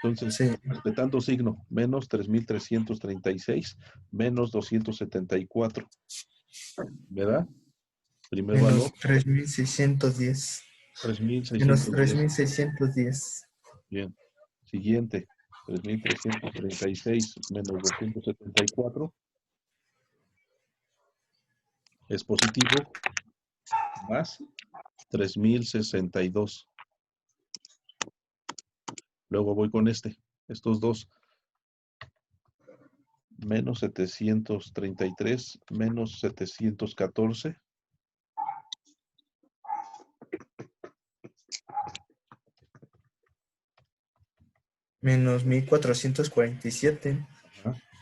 Entonces, Sí. respetando signo, menos 3.336 menos 274. ¿Me da? Primer Menos valor, 3.610. Menos 3.610. 3.610. Bien. Siguiente, 3.336 menos 274 es positivo, más 3.062. Luego voy con estos dos. Menos 733 menos 714. Menos 1.447.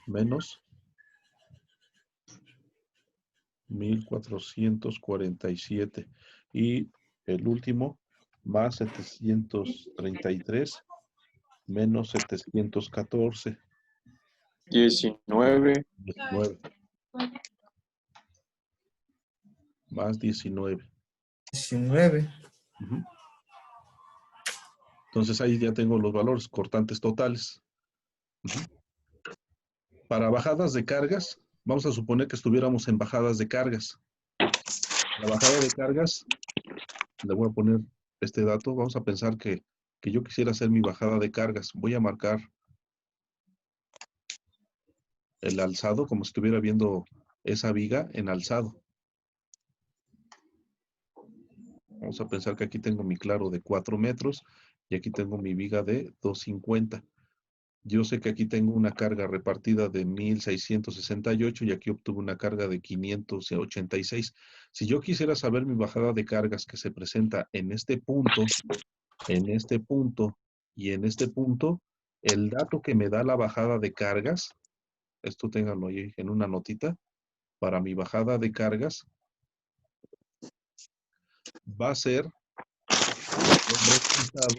Menos 1.447. Y el último, más 733 menos 714. 19. 19. Más 19. 19. Ujú. Entonces ahí ya tengo los valores cortantes totales. Ujú. Para bajadas de cargas, vamos a suponer que estuviéramos en bajadas de cargas. La bajada de cargas, le voy a poner este dato. Vamos a pensar que yo quisiera hacer mi bajada de cargas. Voy a marcar el alzado como si estuviera viendo esa viga en alzado. Vamos a pensar que aquí tengo mi claro de 4 metros y aquí tengo mi viga de 250. Yo sé que aquí tengo una carga repartida de 1.668 y aquí obtuve una carga de 586. Si yo quisiera saber mi bajada de cargas que se presenta en este punto y en este punto, el dato que me da la bajada de cargas, esto ténganlo ahí en una notita, para mi bajada de cargas, va a ser el resultado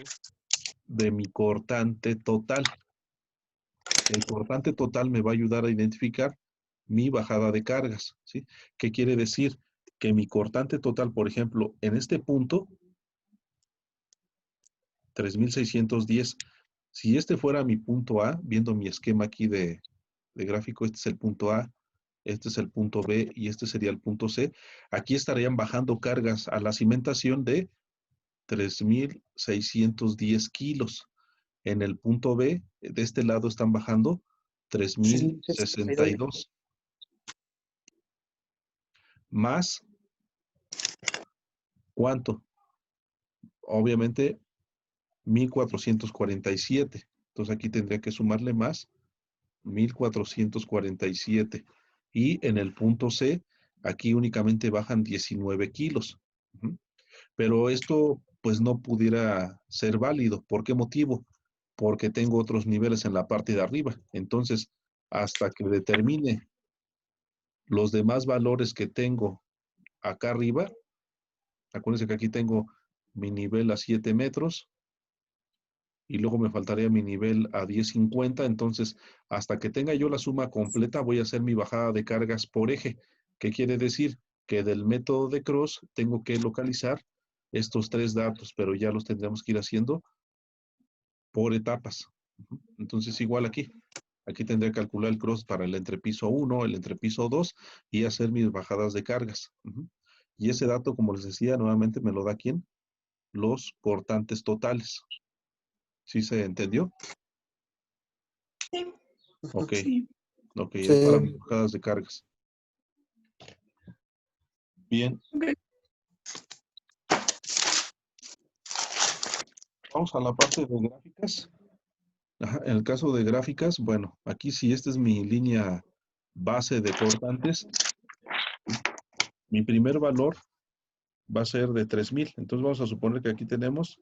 de mi cortante total. El cortante total me va a ayudar a identificar mi bajada de cargas, ¿sí? ¿Qué quiere decir? Que mi cortante total, por ejemplo, en este punto, 3.610, si este fuera mi punto A, viendo mi esquema aquí de de gráfico, este es el punto A, este es el punto B y este sería el punto C. Aquí estarían bajando cargas a la cimentación de 3,610 kilos. En el punto B, de este lado están bajando 3,062. Más, ¿cuánto? Obviamente, 1,447. Entonces aquí tendría que sumarle más 1,447. Y en el punto C, aquí únicamente bajan 19 kilos. Pero esto pues no pudiera ser válido. ¿Por qué motivo? Porque tengo otros niveles en la parte de arriba. Entonces, hasta que determine los demás valores que tengo acá arriba, acuérdense que aquí tengo mi nivel a 7 metros y luego me faltaría mi nivel a 10,50. Entonces, hasta que tenga yo la suma completa, voy a hacer mi bajada de cargas por eje. ¿Qué quiere decir? Que del método de Cross tengo que localizar estos 3 datos, pero ya los tendremos que ir haciendo por etapas. Entonces, igual aquí. Aquí tendré que calcular el cross para el entrepiso 1, el entrepiso 2 y hacer mis bajadas de cargas. Y ese dato, como les decía, nuevamente me lo da ¿quién? Los cortantes totales. ¿Sí se entendió? Sí. Ok. Sí. Ok, Sí. es para mis bajadas de cargas. Bien. Ok. Vamos a la parte de gráficas. Ajá, en el caso de gráficas, bueno, aquí si esta es mi línea base de cortantes, mi primer valor va a ser de 3,000. Entonces vamos a suponer que aquí tenemos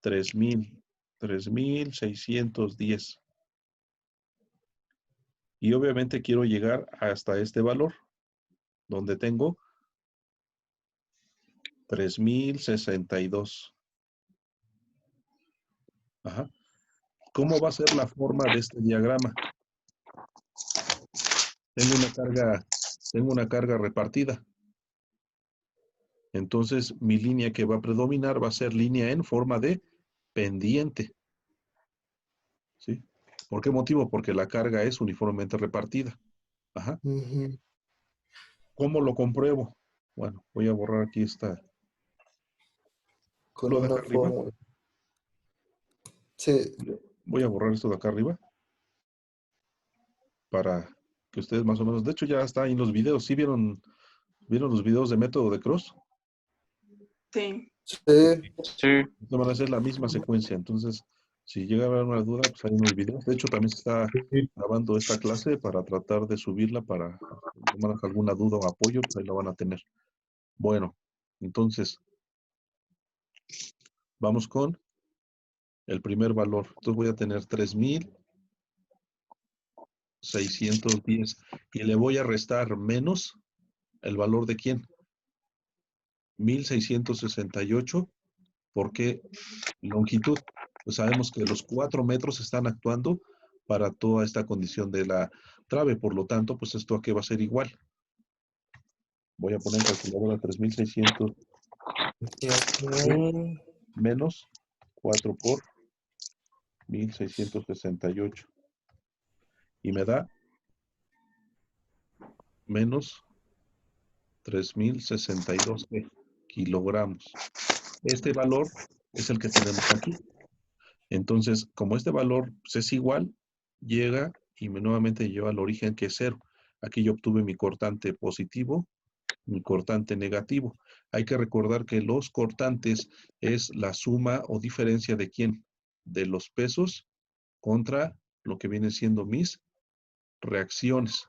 3,610. Y obviamente quiero llegar hasta este valor, donde tengo 3,062. Ajá. ¿Cómo va a ser la forma de este diagrama? Tengo una carga repartida. Entonces, mi línea que va a predominar va a ser línea en forma de pendiente. ¿Sí? ¿Por qué motivo? Porque la carga es uniformemente repartida. Ajá. ¿Cómo lo compruebo? Bueno, voy a borrar aquí esta. Con ¿Lo una dejo arriba? fórmula. Sí, Voy a borrar esto de acá arriba. Para que ustedes más o menos. De hecho, ya está ahí en los videos. ¿Sí vieron los videos de método de Cross? Sí. sí. Sí. Van a ser la misma secuencia. Entonces, si llega a haber una duda, pues hay unos videos. De hecho, también se está grabando esta clase para tratar de subirla para tomar alguna duda o apoyo, pues ahí la van a tener. Bueno, entonces, vamos con el primer valor. Entonces voy a tener 3,610 y le voy a restar menos el valor de quién? 1,668, porque longitud, pues sabemos que los 4 metros están actuando para toda esta condición de la trave, por lo tanto, pues esto aquí va a ser igual. Voy a poner en calculadora 3,600 menos 4 por 1,668 y me da menos 3,062 kilogramos. Este valor es el que tenemos aquí. Entonces, como este valor pues, es igual, llega y nuevamente lleva al origen que es 0. Aquí yo obtuve mi cortante positivo, mi cortante negativo. Hay que recordar que los cortantes es la suma o diferencia de quién? De los pesos contra lo que vienen siendo mis reacciones.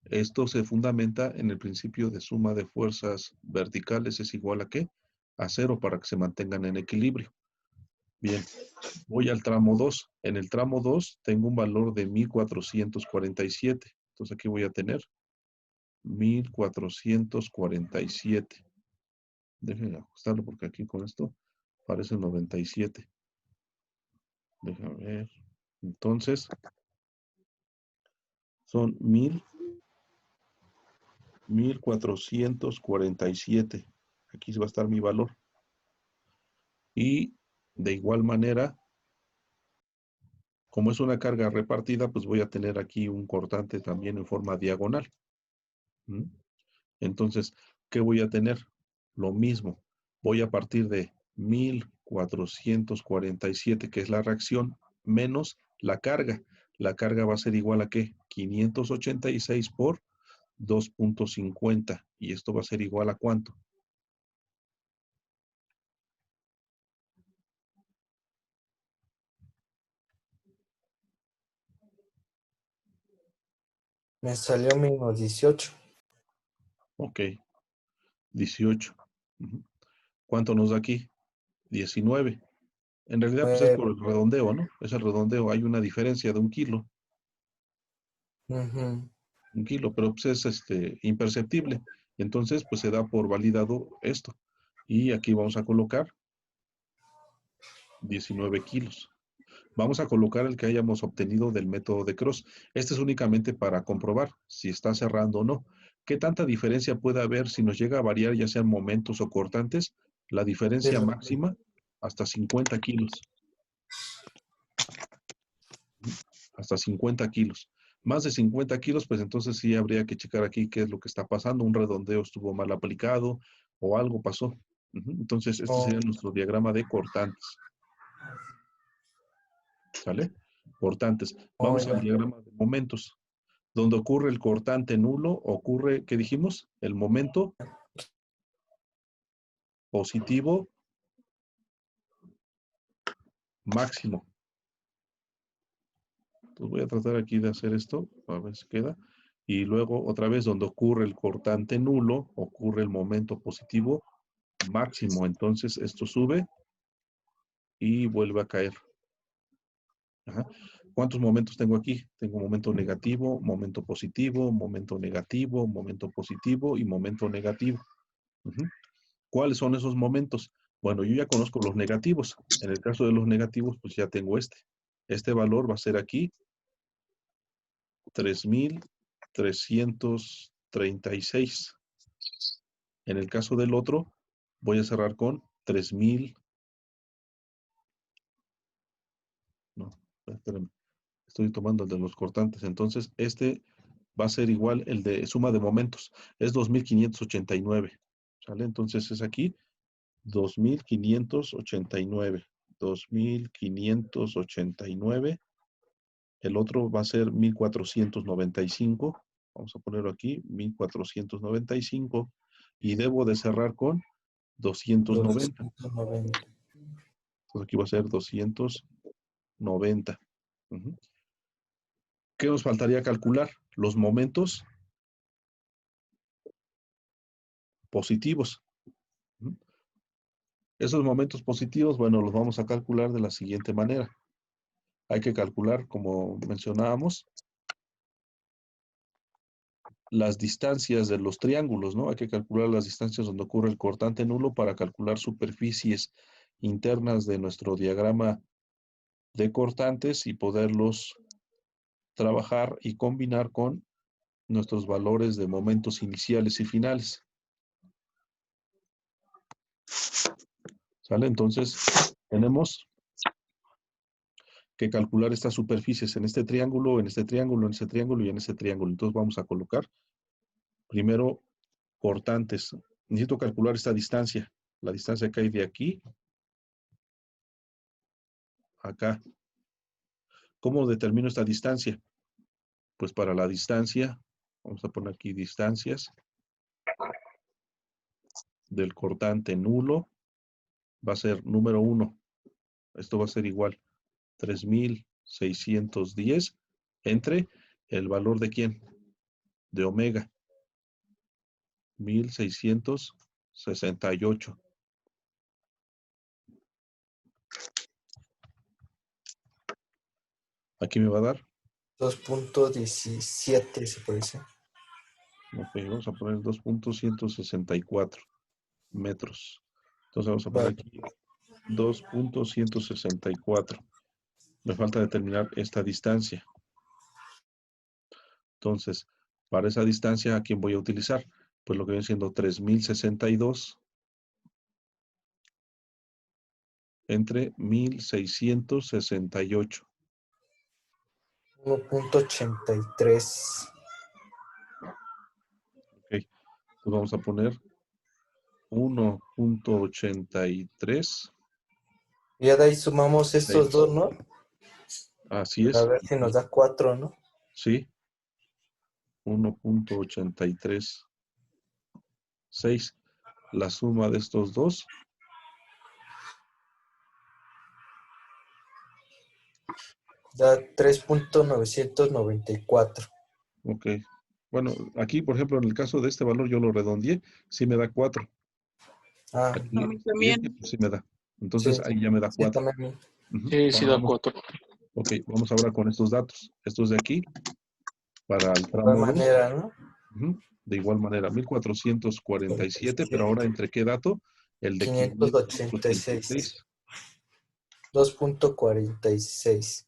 Esto se fundamenta en el principio de suma de fuerzas verticales es igual a ¿qué? A 0 para que se mantengan en equilibrio. Bien, voy al tramo 2. En el tramo 2 tengo un valor de 1,447. Entonces aquí voy a tener 1,447. Déjenme ajustarlo porque aquí con esto parece 97. Déjame ver. Entonces, son 1,447. Aquí va a estar mi valor. Y de igual manera, Como es una carga repartida, pues voy a tener aquí un cortante también en forma diagonal. ¿Mm? Entonces, ¿qué voy a tener? Lo mismo. Voy a partir de 1447, que es la reacción, menos la carga. La carga va a ser igual a ¿qué? 586 por 2.50. Y esto va a ser igual a ¿cuánto? Me salió menos 18. Ok, 18. Ujú. ¿Cuánto nos da aquí? 19. En realidad, pues es por el redondeo, ¿no? Es el redondeo. Hay una diferencia de 1 kilo. Ujú. 1 kilo, pero pues es imperceptible. Entonces, pues se da por validado esto. Y aquí vamos a colocar 19 kilos. Vamos a colocar el que hayamos obtenido del método de Cross. Este es únicamente para comprobar si está cerrando o no. ¿Qué tanta diferencia puede haber si nos llega a variar, ya sean momentos o cortantes? La diferencia máxima, hasta 50 kilos. Hasta 50 kilos. Más de 50 kilos, pues entonces sí habría que checar aquí qué es lo que está pasando. Un redondeo estuvo mal aplicado o algo pasó. Entonces, este sería nuestro diagrama de cortantes. ¿Sale? Cortantes. Vamos al diagrama de momentos. Donde ocurre el cortante nulo, ocurre, ¿qué dijimos? El momento positivo máximo. Entonces voy a tratar aquí de hacer esto, a ver si queda. Y luego, otra vez, donde ocurre el cortante nulo, ocurre el momento positivo máximo. Entonces, esto sube y vuelve a caer. Ajá. ¿Cuántos momentos tengo aquí? Tengo momento negativo, momento positivo, momento negativo, momento positivo y momento negativo. ¿Cuáles son esos momentos? Bueno, yo ya conozco los negativos. En el caso de los negativos, pues ya tengo este. Este valor va a ser aquí 3,336. En el caso del otro, voy a cerrar con 3,000. No, espérame. Estoy tomando el de los cortantes. Entonces, este va a ser igual el de suma de momentos. Es 2,589. ¿Sale? Entonces es aquí 2,589. 2,589. El otro va a ser 1,495. Vamos a ponerlo aquí, 1,495. Y debo de cerrar con 290. 290. Entonces aquí va a ser 290. ¿Qué nos faltaría calcular? Los momentos positivos. Esos momentos positivos, bueno, los vamos a calcular de la siguiente manera. Hay que calcular, como mencionábamos, las distancias de los triángulos, ¿no? Hay que calcular las distancias donde ocurre el cortante nulo para calcular superficies internas de nuestro diagrama de cortantes y poderlos trabajar y combinar con nuestros valores de momentos iniciales y finales. ¿Sale? Entonces, tenemos que calcular estas superficies en este triángulo, en este triángulo, en ese triángulo y en ese triángulo. Entonces vamos a colocar primero cortantes. Necesito calcular esta distancia. La distancia que hay de aquí a acá. ¿Cómo determino esta distancia? Pues para la distancia, vamos a poner aquí distancias del cortante nulo, va a ser número 1. Esto va a ser igual 3,610 entre el valor de ¿quién? De omega. 1,668. Aquí me va a dar. 2.17 se parece. Ok, vamos a poner 2,164 metros. Entonces vamos a poner aquí 2,164. Me falta determinar esta distancia. Entonces, para esa distancia, ¿a quién voy a utilizar? Pues lo que viene siendo 3,062 entre 1,668. 1.83. Ok. Pues vamos a poner 1.83. Ya de ahí sumamos estos dos, ¿no? Así A es. ver si nos da 4, ¿no? Sí. 1.836. La suma de estos dos. Da 3.994. Ok. Bueno, aquí, por ejemplo, en el caso de este valor, yo lo redondeé, sí me da 4. Ah, Aquí, A mí y este, también. pues, sí me da. Entonces, sí. ahí ya me da Sí, 4. también. Sí, sí da Vamos. 4. Ok, vamos ahora con estos datos. Estos de aquí, para el De tramo igual 2. manera, ¿no? De igual manera, 1447, pero ahora ¿entre qué dato? El de 586. 586. 2.46.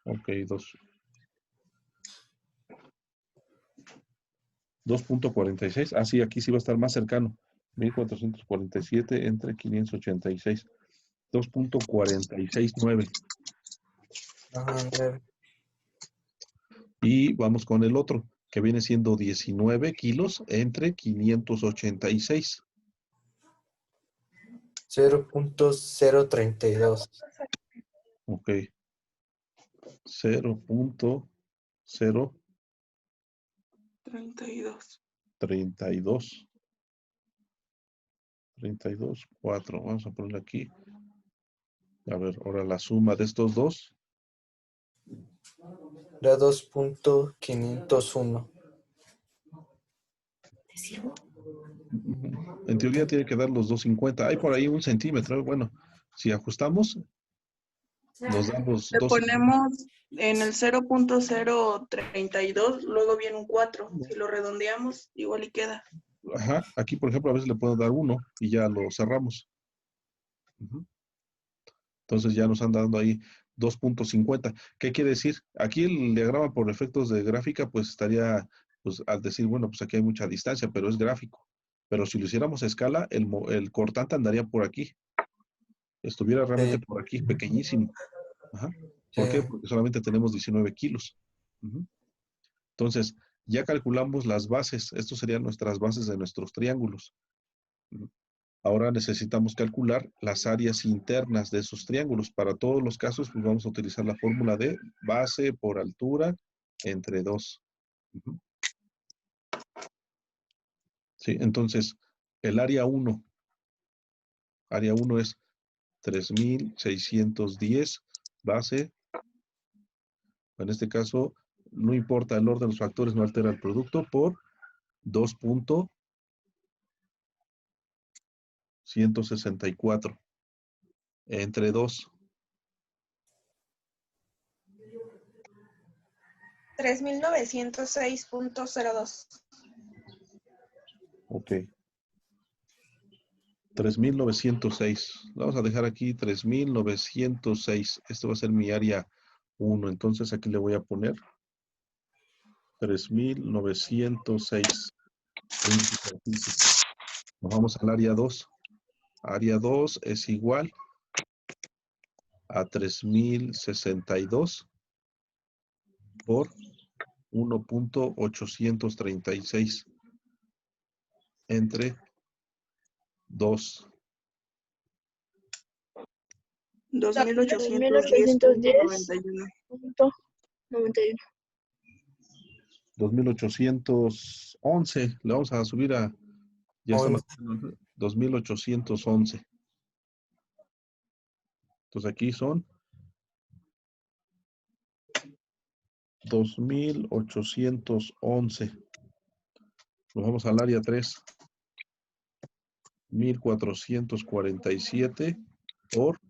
Ok, 2.46. Ah, sí, aquí sí va a estar más cercano. 1447 entre 586. 2.469. Ajá, 9. Y vamos con el otro, que viene siendo 19 kilos entre 586. 0.032. Ok. 0.032. 32. 4. Vamos a ponerle aquí. A ver, ahora la suma de estos dos. Da 2.501. En teoría tiene que dar los 250. Hay por ahí 1 centímetro. Bueno, si ajustamos, nos dan los Le 2. ponemos en el 0.032, luego viene un 4. Si lo redondeamos, igual y queda. Ajá, aquí por ejemplo a veces le puedo dar 1 y ya lo cerramos. Entonces ya nos han dado ahí 2.50. ¿Qué quiere decir? Aquí el diagrama por efectos de gráfica pues estaría, pues al decir, bueno, pues aquí hay mucha distancia, pero es gráfico. Pero si lo hiciéramos a escala, el cortante andaría por aquí. Estuviera realmente Sí, por aquí, pequeñísimo. Ajá. sí. ¿Por qué? Porque solamente tenemos 19 kilos. Entonces, ya calculamos las bases. Estos serían nuestras bases de nuestros triángulos. Ahora necesitamos calcular las áreas internas de esos triángulos. Para todos los casos, pues vamos a utilizar la fórmula de base por altura entre 2. Sí, entonces, el área 1 es 3610 base. En este caso, no importa el orden de los factores, no altera el producto por 2.164 entre 2. 3.906.02. Ok. 3.906. Vamos a dejar aquí 3.906. Esto va a ser mi área 1. Entonces aquí le voy a poner 3.906. Nos vamos al área 2. Área 2 es igual a 3.062 por 1.836 entre 2. 2.810.91. 2.811. Le vamos a subir a... Ya está Muy- más. 2.811. Entonces aquí son 2.811. Nos vamos al área 3. 1.447 por,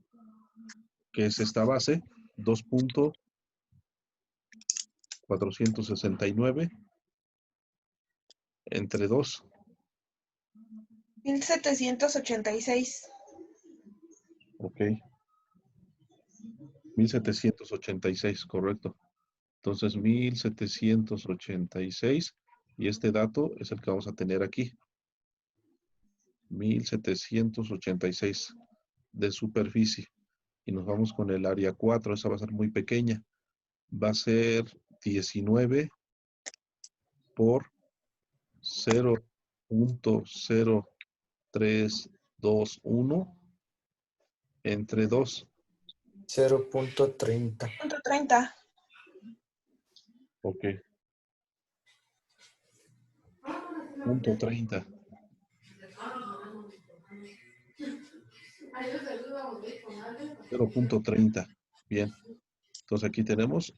que es esta base, 2.469 entre 2. 1.786. Ok. 1.786, correcto. Entonces 1.786 y este dato es el que vamos a tener aquí. 1.786 de superficie. y nos vamos con el área 4. Esa va a ser muy pequeña. Va a ser 19 por 0.0321 entre 2. 0.30. Punto 30. Ok. Punto 30. .30. Bien. Entonces aquí tenemos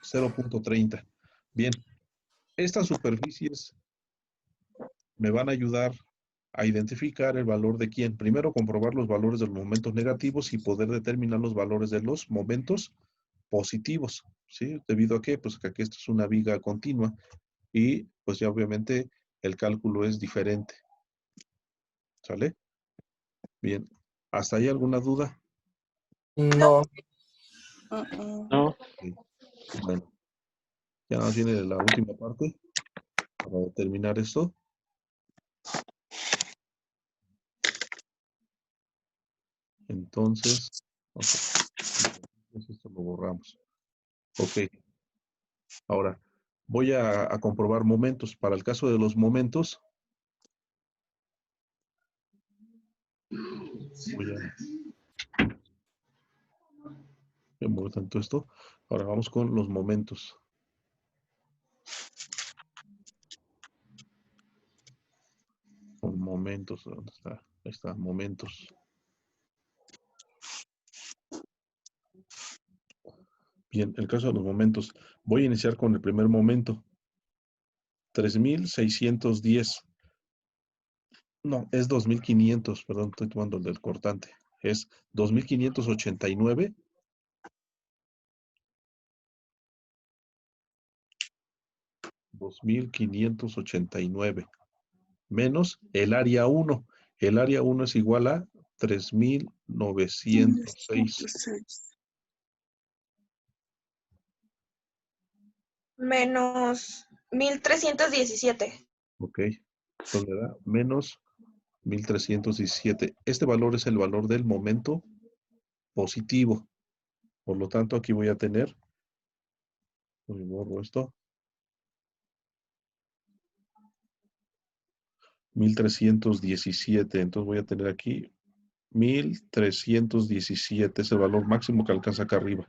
0.30. Bien. Estas superficies me van a ayudar a identificar el valor de quién. Primero, comprobar los valores de los momentos negativos y poder determinar los valores de los momentos positivos. ¿Sí? ¿Debido a qué? Pues que aquí esto es una viga continua y pues ya obviamente el cálculo es diferente. ¿Sale? Bien. ¿Hasta ahí alguna duda? No. No. Ok. Bueno. Ya nos viene la última parte para determinar esto. Entonces, ok. Entonces esto lo borramos. Ok. Ahora, voy a comprobar momentos. Para el caso de los momentos, voy a mover tanto esto. Ahora vamos con los momentos. Con momentos, ¿dónde está? Ahí está, momentos. Bien, el caso de los momentos. Voy a iniciar con el primer momento. 3,610. No, es 2,500, perdón, estoy tomando el del cortante. Es 2,589 2,589 menos el área 1. El área 1 es igual a 3,906. Menos 1317. Ok. Entonces me da menos 1,317. Este valor es el valor del momento positivo. Por lo tanto, aquí voy a tener, borro esto, 1,317. Entonces voy a tener aquí 1,317. Es el valor máximo que alcanza acá arriba.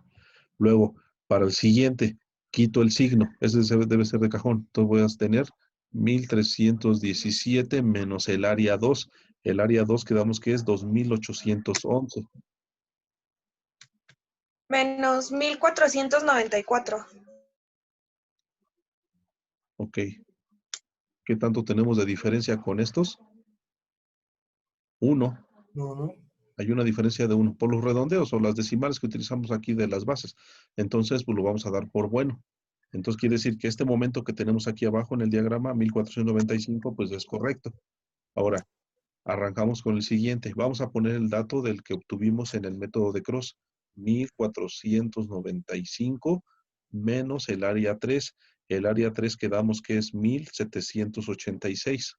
Luego, para el siguiente, quito el signo. Ese debe ser de cajón. Entonces voy a tener 1,317 menos el área 2. El área 2 quedamos que es 2,811. Menos 1494. Ok. ¿Qué tanto tenemos de diferencia con estos? 1. No. Hay una diferencia de 1 por los redondeos o las decimales que utilizamos aquí de las bases. Entonces, pues lo vamos a dar por bueno. Entonces, quiere decir que este momento que tenemos aquí abajo en el diagrama, 1,495, pues es correcto. Ahora, arrancamos con el siguiente. Vamos a poner el dato del que obtuvimos en el método de Cross. 1,495 menos el área 3. El área 3 quedamos que es 1,786.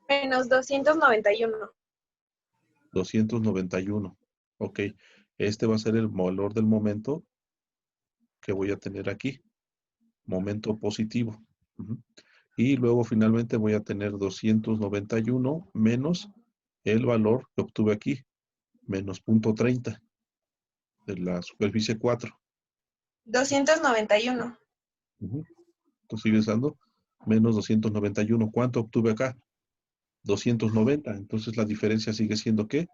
Menos 291. 291. Ok. Este va a ser el valor del momento que voy a tener aquí. Momento positivo. Y luego finalmente voy a tener 291 menos el valor que obtuve aquí, menos 0.30 de la superficie 4. 291. Entonces sigue dando menos 291. ¿Cuánto obtuve acá? 290. Entonces la diferencia sigue siendo ¿qué?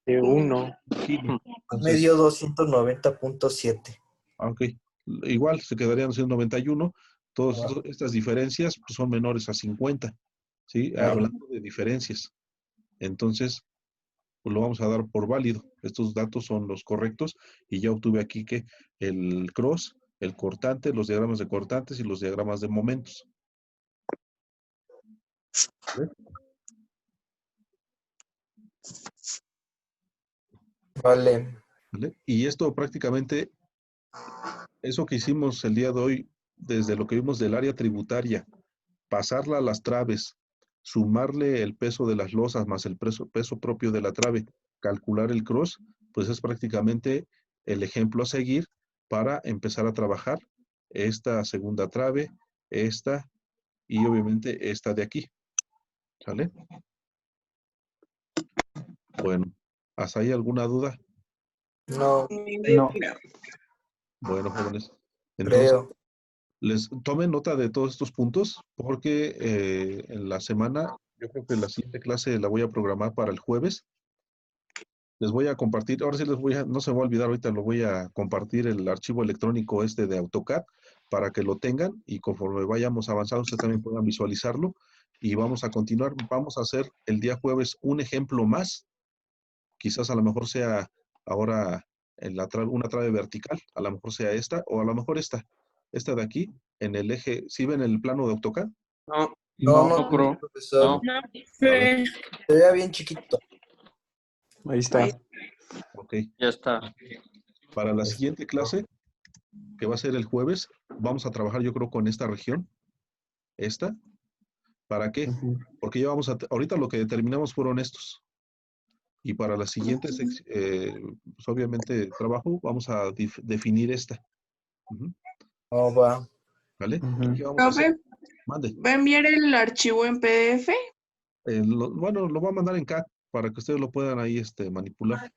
De 1. Kilo. Entonces, Medio 290.7. ok. Igual se quedarían 291. Todas estas diferencias pues, son menores a 50. ¿Sí? Hablando de diferencias. Entonces, pues lo vamos a dar por válido. Estos datos son los correctos y ya obtuve aquí que el cross, el cortante, los diagramas de cortantes y los diagramas de momentos. ¿Vale? Vale. ¿Vale? Y esto prácticamente, eso que hicimos el día de hoy, desde lo que vimos del área tributaria, pasarla a las traves, sumarle el peso de las losas más el peso propio de la trave, calcular el cross, pues es prácticamente el ejemplo a seguir para empezar a trabajar esta segunda trave, esta y obviamente esta de aquí. ¿Sale? Bueno, ¿hasta ahí alguna duda? No, No. Bueno, jóvenes. Entonces, creo. les tomen nota de todos estos puntos porque en la semana, yo creo que la siguiente clase la voy a programar para el jueves. Les voy a compartir, ahora sí no se me va a olvidar, ahorita lo voy a compartir el archivo electrónico este de AutoCAD para que lo tengan y conforme vayamos avanzando ustedes también puedan visualizarlo y vamos a continuar. Vamos a hacer el día jueves un ejemplo más. Quizás a lo mejor sea ahora una trave vertical, a lo mejor sea esta o a lo mejor esta de aquí en el eje. ¿Sí ven el plano de AutoCAD? No, No, creo. profesor. No. Se veía bien chiquito. Ahí está. Ok. Ya está. Para la siguiente clase, que va a ser el jueves, vamos a trabajar yo creo con esta región. Esta. ¿Para qué? Porque ya ahorita lo que determinamos fueron estos. Y para la siguiente, pues obviamente, trabajo, vamos a definir esta. No va. ¿Vale? ¿Y qué vamos a hacer? Profe, Mande. ¿va a enviar el archivo en PDF? Bueno, lo voy a mandar en CAD para que ustedes lo puedan ahí manipular.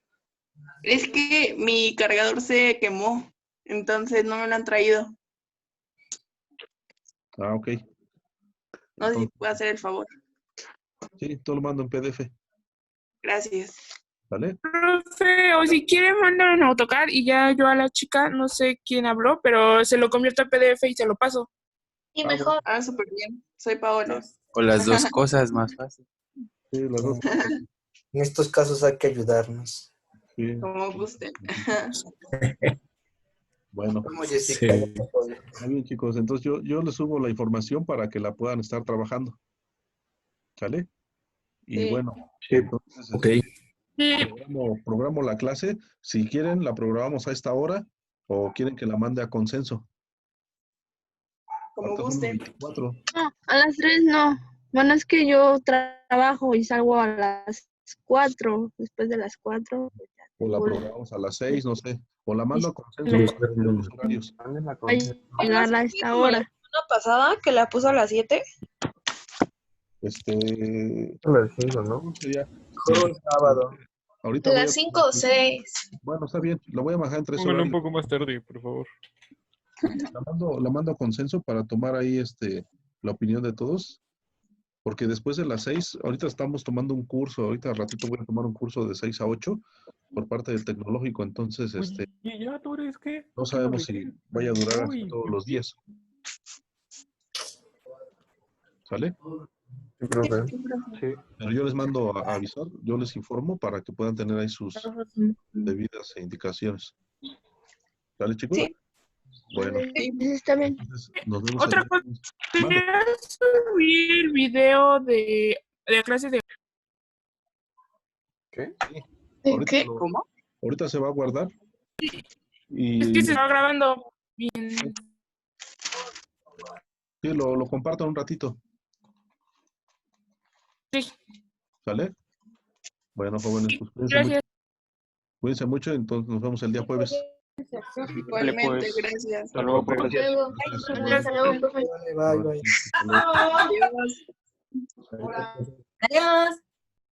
Es que mi cargador se quemó, entonces no me lo han traído. Ah, ok. No sé si Entonces, puede hacer el favor. sí, todo lo mando en PDF. Gracias. ¿Vale? Profe, o si quiere, mándalo en AutoCAD y ya yo a la chica, no sé quién habló, pero se lo convierto a PDF y se lo paso. Y mejor. Ah, súper bien. Soy Paola. O las dos cosas más fácil. Sí, las dos. En estos casos hay que ayudarnos. Sí. Como gusten. Bueno, Como Jessica. muy bien, chicos. Entonces yo les subo la información para que la puedan estar trabajando. ¿Sale? Y Sí. bueno, Sí. entonces Ok. programo la clase. Si quieren, la programamos a esta hora o quieren que la mande a consenso. Como Ahorita son gusten. 24. No, a las 3 no. Bueno, es que yo trabajo y salgo a las 4, después de las 4. O la programamos a las 6, no sé. O la mando a consenso Sí. para tener los horarios. Voy a llegar a esta hora. La semana pasada que la puso a las 7. ¿no? Sería, Mejor un sábado. ahorita voy a... Las 5 o 6. Bueno, está bien. La voy a bajar en 3 Póngalo un horarios. poco más tarde, por favor. La mando a consenso para tomar ahí la opinión de todos. Porque después de las 6, ahorita estamos tomando un curso, ahorita al ratito voy a tomar un curso de 6 a 8 por parte del tecnológico, entonces ¿Y ya tú eres qué? no sabemos si vaya a durar así Uy, todos los días. ¿Sale? Sí, profe. Sí. Pero yo les mando a avisar, yo les informo para que puedan tener ahí sus debidas indicaciones. ¿Sale, chicos? Sí. Bueno, Está bien. entonces nos vemos Otra el cosa, viernes. Mande. ¿quería subir el video de la clase de... ¿Qué? Ahorita ¿Qué? ¿Cómo? ahorita se va a guardar. Es Y que se está grabando bien. sí, lo comparto un ratito. Sí, ¿Sale? Bueno, jóvenes, pues gracias. cuídense mucho, entonces nos vemos el día jueves. Igualmente, pues. gracias. Hasta luego, profe. Gracias. Hasta luego, profe. Vale, bye, bye. Adiós. Adiós.